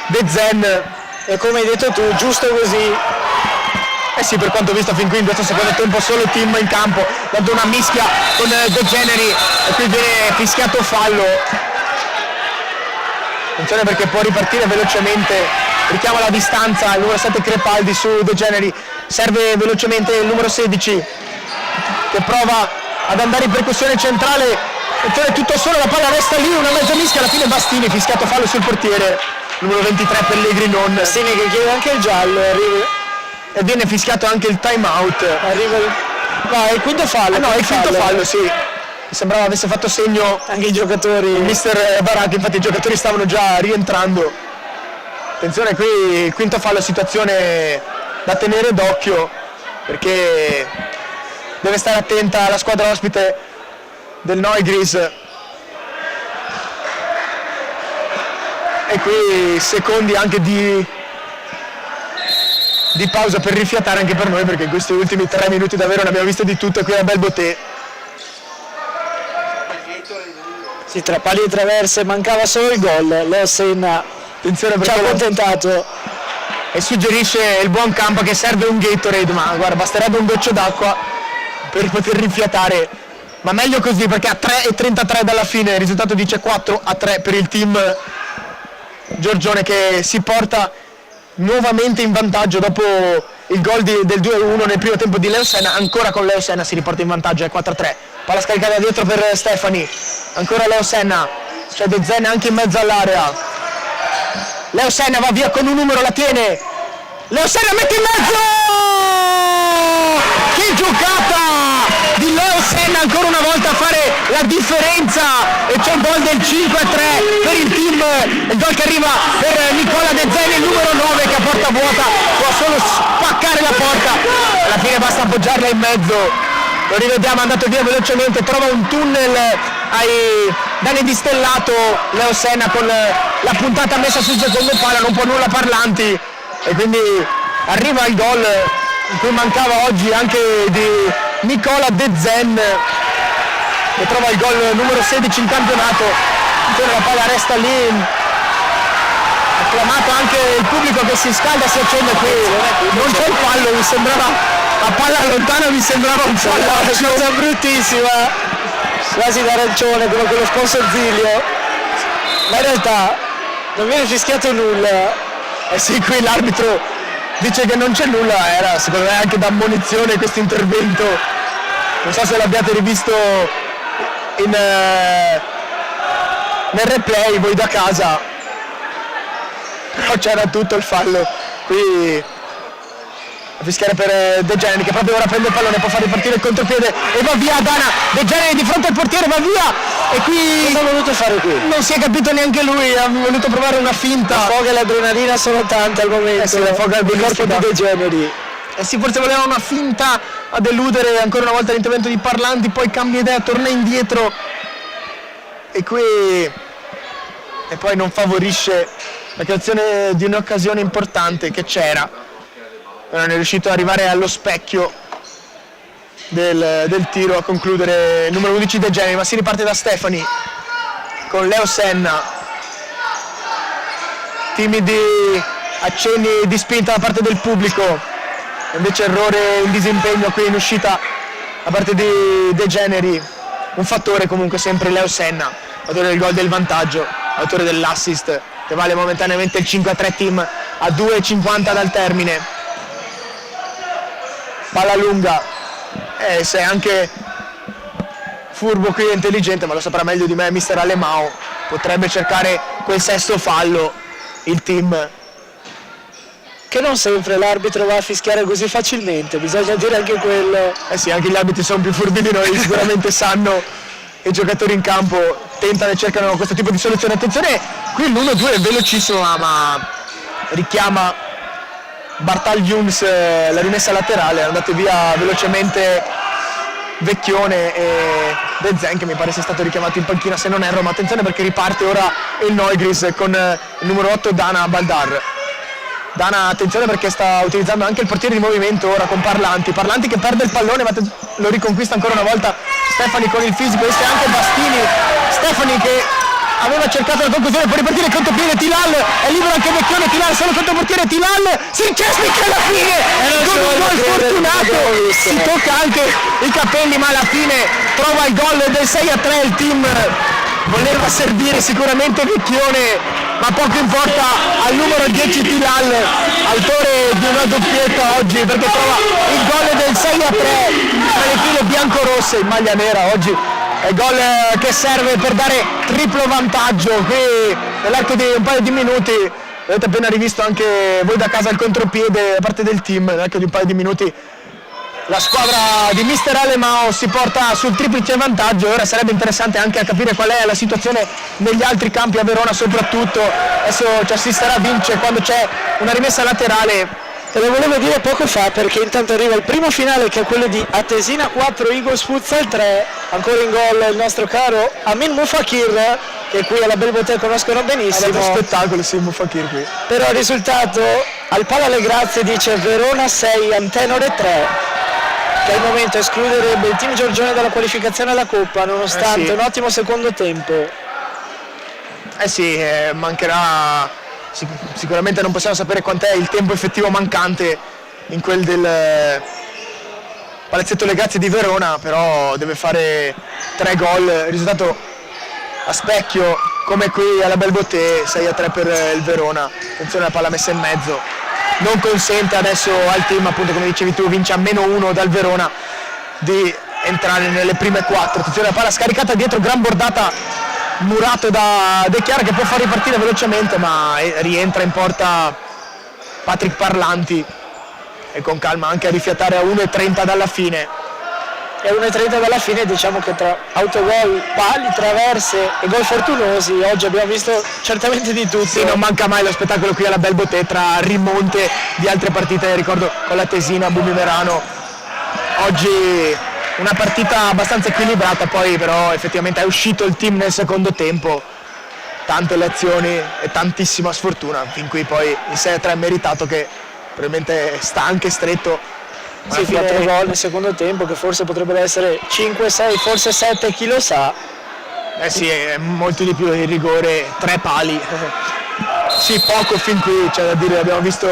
De Zen e come hai detto tu, giusto così. Eh sì, per quanto visto fin qui in questo secondo tempo solo team in campo, dando una mischia con De Generi e qui viene fischiato fallo. Attenzione perché può ripartire velocemente, richiama la distanza il numero 7 Crepaldi su De Generi, serve velocemente il numero 16 che prova ad andare in percussione centrale, attenzione tutto solo, la palla resta lì, una mezza mischia, alla fine Bastini, fischiato fallo sul portiere, numero 23 Pellegrini non. Bastini che chiede anche il giallo, e viene fischiato anche il time out. No, è il quinto fallo. No, è il quinto fallo, sì. Mi sembrava avesse fatto segno anche i giocatori. Il mister Baracchi, infatti i giocatori stavano già rientrando. Attenzione qui, quinto fallo, situazione da tenere d'occhio perché deve stare attenta la squadra ospite del Neugries. E qui secondi anche di pausa per rifiatare anche per noi, perché in questi ultimi 3 minuti davvero ne abbiamo viste di tutto qui a Belbotè. Sì, tra pali e traverse mancava solo il gol. Leo Senna ci ha accontentato e suggerisce il buon campo che serve un Gatorade, ma guarda, basterebbe un goccio d'acqua per poter rifiatare, ma meglio così perché a 3:33 dalla fine il risultato dice 4-3 per il team Giorgione, che si porta nuovamente in vantaggio dopo il gol del 2-1 nel primo tempo di Leo Senna. Ancora con Leo Senna si riporta in vantaggio, è 4-3, palla scaricata dietro per Stefani, ancora Leo Senna, c'è De Zen anche in mezzo all'area, Leo Senna va via con un numero, la tiene, Leo Senna mette in mezzo, che giocata di Leo Senna ancora una volta a fare la differenza e c'è un gol del 5-3 per il team, il gol che arriva per Nicola De Zen, il numero 9 che a porta vuota può solo spaccare la porta, alla fine basta appoggiarla in mezzo. Lo rivediamo, è andato via velocemente, trova un tunnel ai danni di Stellato Leo Senna con la puntata messa sul secondo palo, non può nulla Parlanti e quindi arriva il gol in cui mancava oggi anche di Nicola De Zen, che trova il gol numero 16 in campionato. La palla resta lì, acclamato anche il pubblico che si scalda, si accende qui, non c'è il fallo, mi sembrava, la palla lontana mi sembrava un fallo, una cosa bruttissima, quasi d'arancione come quello Sponsorzilio, ma in realtà non viene fischiato nulla. Sì, qui l'arbitro dice che non c'è nulla, era secondo me anche da ammonizione questo intervento, non so se l'abbiate rivisto nel replay voi da casa, però c'era tutto il fallo qui a fischiare per De Generi, che proprio ora prende il pallone, può far ripartire il contropiede e va via Dana. De Generi di fronte al portiere, va via, e qui cosa ha voluto fare qui? Non si è capito neanche lui, ha voluto provare una finta. La foga e l'adrenalina sono tante al momento, la foga il corpo di De Generi. Sì, forse voleva una finta a deludere ancora una volta l'intervento di Parlanti, poi cambia idea, torna indietro e poi non favorisce la creazione di un'occasione importante che c'era. Non è riuscito ad arrivare allo specchio del tiro a concludere il numero 11 De Generi, ma si riparte da Stefani con Leo Senna. Timidi accenni di spinta da parte del pubblico, invece errore in disimpegno qui in uscita da parte di De Generi. Un fattore comunque sempre Leo Senna, autore del gol del vantaggio, autore dell'assist che vale momentaneamente il 5-3 team a 2,50 dal termine. Palla lunga, sei anche furbo qui e intelligente, ma lo saprà meglio di me mister Alemao, potrebbe cercare quel sesto fallo il team, che non sempre l'arbitro va a fischiare così facilmente, bisogna dire anche quello. Sì, anche gli arbitri sono più furbi di noi, sicuramente sanno che i giocatori in campo tentano e cercano questo tipo di soluzione. Attenzione, qui l'1-2 è velocissimo, ma richiama Bartal-Jungs la rimessa laterale, andate via velocemente Vecchione e De Zen, che mi pare sia stato richiamato in panchina se non erro, ma attenzione perché riparte ora il Neugries con il numero 8 Dana Baldar. Dana, attenzione perché sta utilizzando anche il portiere di movimento ora con Parlanti che perde il pallone ma lo riconquista ancora una volta Stefani con il fisico, esce anche Bastini. Stefani che aveva cercato la conclusione, può ripartire il contropiede, Tilal è libero anche Vecchione, Tilal solo contro il portiere, Tilal si incestica alla fine con un gol fortunato, si tocca anche i capelli ma alla fine trova il gol del 6-3. Il team voleva servire sicuramente Vecchione, ma poco importa al numero 10 Tilal, autore di una doppietta oggi, perché trova il gol del 6-3 tra le file biancorosse in maglia nera. Oggi è il gol che serve per dare triplo vantaggio qui nell'arco di un paio di minuti. Avete appena rivisto anche voi da casa il contropiede da parte del team, nell'arco di un paio di minuti la squadra di mister Alemao si porta sul triplice vantaggio. Ora sarebbe interessante anche a capire qual è la situazione negli altri campi, a Verona soprattutto. Adesso ci assisterà Vince quando c'è una rimessa laterale. Te lo volevo dire poco fa, perché intanto arriva il primo finale, che è quello di Atesina 4 Eagles Futsal 3. Ancora in gol il nostro caro Amin Mufakir, che qui alla Belbote conoscono benissimo. È dato spettacolo, sì, Mufakir qui. Però il risultato al Pala Le Grazie dice Verona 6 Antenore 3, che al momento escluderebbe il team Giorgione dalla qualificazione alla Coppa, nonostante un ottimo secondo tempo. Sì, mancherà. Sicuramente non possiamo sapere quant'è il tempo effettivo mancante in quel del Palazzetto Le Grazie di Verona, però deve fare 3 gol, risultato a specchio come qui alla Belbote, 6-3 per il Verona. Attenzione alla palla messa in mezzo, non consente adesso al team, appunto come dicevi tu, vince a -1 dal Verona, di entrare nelle prime 4. Attenzione alla palla scaricata dietro, gran bordata murato da De Chiara, che può far ripartire velocemente ma rientra in porta Patrick Parlanti e con calma anche a rifiatare a 1:30 dalla fine. E 1:30 dalla fine, diciamo che tra autogol, pali, traverse e gol fortunosi oggi abbiamo visto certamente di tutto. Sì, non manca mai lo spettacolo qui alla Belbote tra rimonte di altre partite, ricordo con la Tesina, Bumimerano. Oggi una partita abbastanza equilibrata, poi però effettivamente è uscito il team nel secondo tempo, tante le azioni e tantissima sfortuna, fin qui poi il 6-3 meritato, che probabilmente sta anche stretto Sì, 4 gol nel secondo tempo, che forse potrebbero essere 5, 6, forse 7, chi lo sa. Eh sì, è molto di più il rigore, 3 pali. Sì, poco fin qui, c'è da dire, abbiamo visto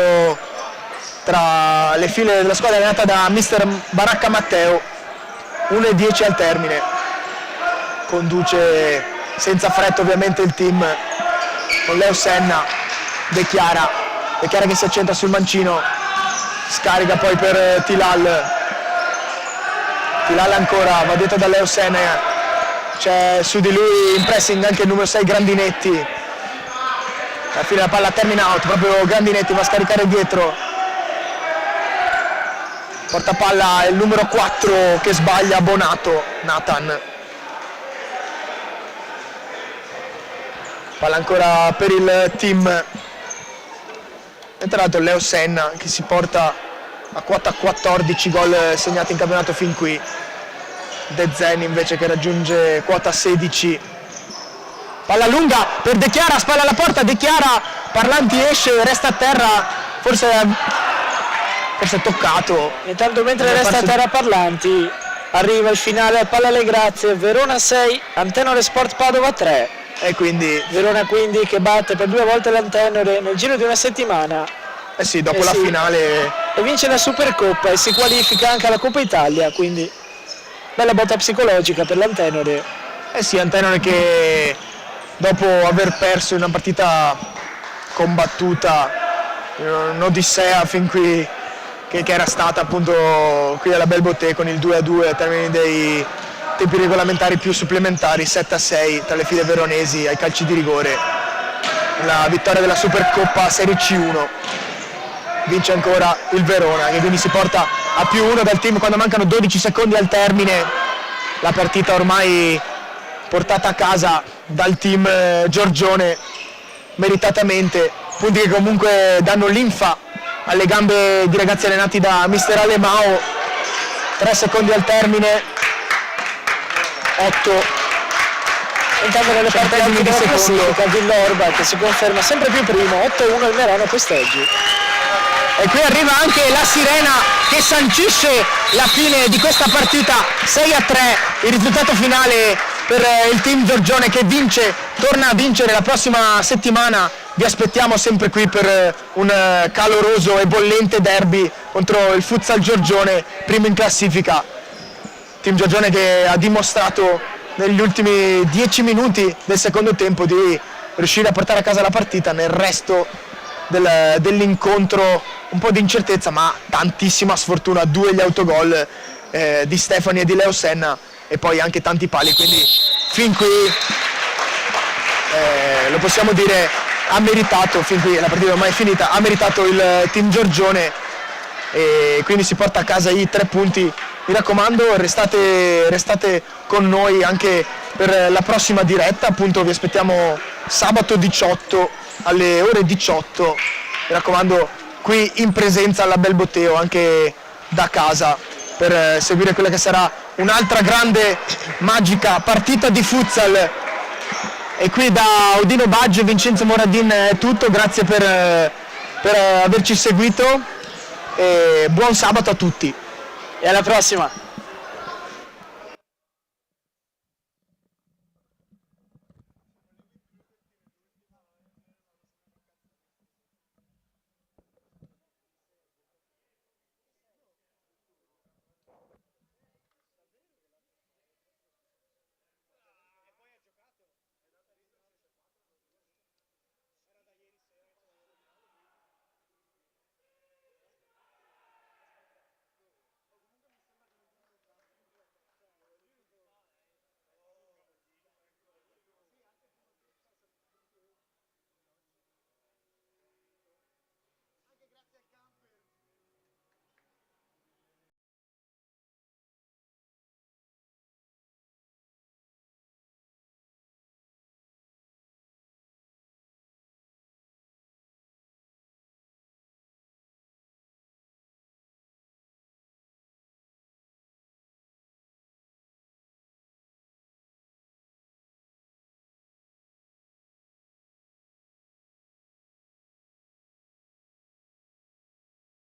tra le file della squadra allenata da mister Baracca Matteo, 1:10 al termine. Conduce senza fretta ovviamente il team con Leo Senna, De Chiara che si accenta sul mancino, scarica poi per Tilal ancora, va dietro da Leo Senna, c'è su di lui in pressing anche il numero 6 Grandinetti, alla fine la palla termina out, proprio Grandinetti va a scaricare dietro, porta palla il numero 4 che sbaglia, Bonato, Nathan. Palla ancora per il team, e tra l'altro Leo Senna che si porta a quota 14 gol segnati in campionato fin qui. De Zen invece che raggiunge quota 16. Palla lunga per De Chiara, spalla alla porta, De Chiara, Parlanti esce, resta a terra, forse toccato. Intanto mentre resta a terra Parlanti, arriva il finale a Palla alle Grazie, Verona 6, Antenore Sport Padova 3. E quindi Verona quindi che batte per 2 volte l'Antenore nel giro di una settimana. Eh sì, dopo la finale. E vince la Supercoppa e si qualifica anche alla Coppa Italia, quindi bella botta psicologica per l'Antenore. Eh sì, Antenore che dopo aver perso in una partita combattuta, un'odissea fin qui, che era stata appunto qui alla Belbottè con il 2-2 a termini dei tempi regolamentari più supplementari, 7-6 tra le file veronesi ai calci di rigore, la vittoria della Supercoppa Serie C1. Vince ancora il Verona che quindi si porta a +1 dal team quando mancano 12 secondi al termine, la partita ormai portata a casa dal team Giorgione meritatamente, punti che comunque danno linfa alle gambe di ragazzi allenati da mister Alemao. 3 secondi al termine, 8. Intanto nelle parti alti della classifica Villorba che si conferma sempre più primo, 8-1 il Merano quest'oggi. E qui arriva anche la sirena che sancisce la fine di questa partita, 6-3 il risultato finale per il team Giorgione che vince, torna a vincere la prossima settimana. Vi aspettiamo sempre qui per un caloroso e bollente derby contro il Futsal Giorgione, primo in classifica. Team Giorgione che ha dimostrato negli ultimi 10 minuti del secondo tempo di riuscire a portare a casa la partita, nel resto dell'incontro un po' di incertezza ma tantissima sfortuna, 2 gli autogol di Stefani e di Leo Senna e poi anche tanti pali, quindi fin qui lo possiamo dire, ha meritato, fin qui la partita ormai è finita, ha meritato il team Giorgione e quindi si porta a casa i 3 punti. Mi raccomando, restate con noi anche per la prossima diretta, appunto vi aspettiamo sabato 18 alle ore 18, mi raccomando qui in presenza alla Belbotteo anche da casa per seguire quella che sarà un'altra grande magica partita di futsal. E qui da Odino Baggio e Vincenzo Moradin è tutto, grazie per averci seguito e buon sabato a tutti e alla prossima.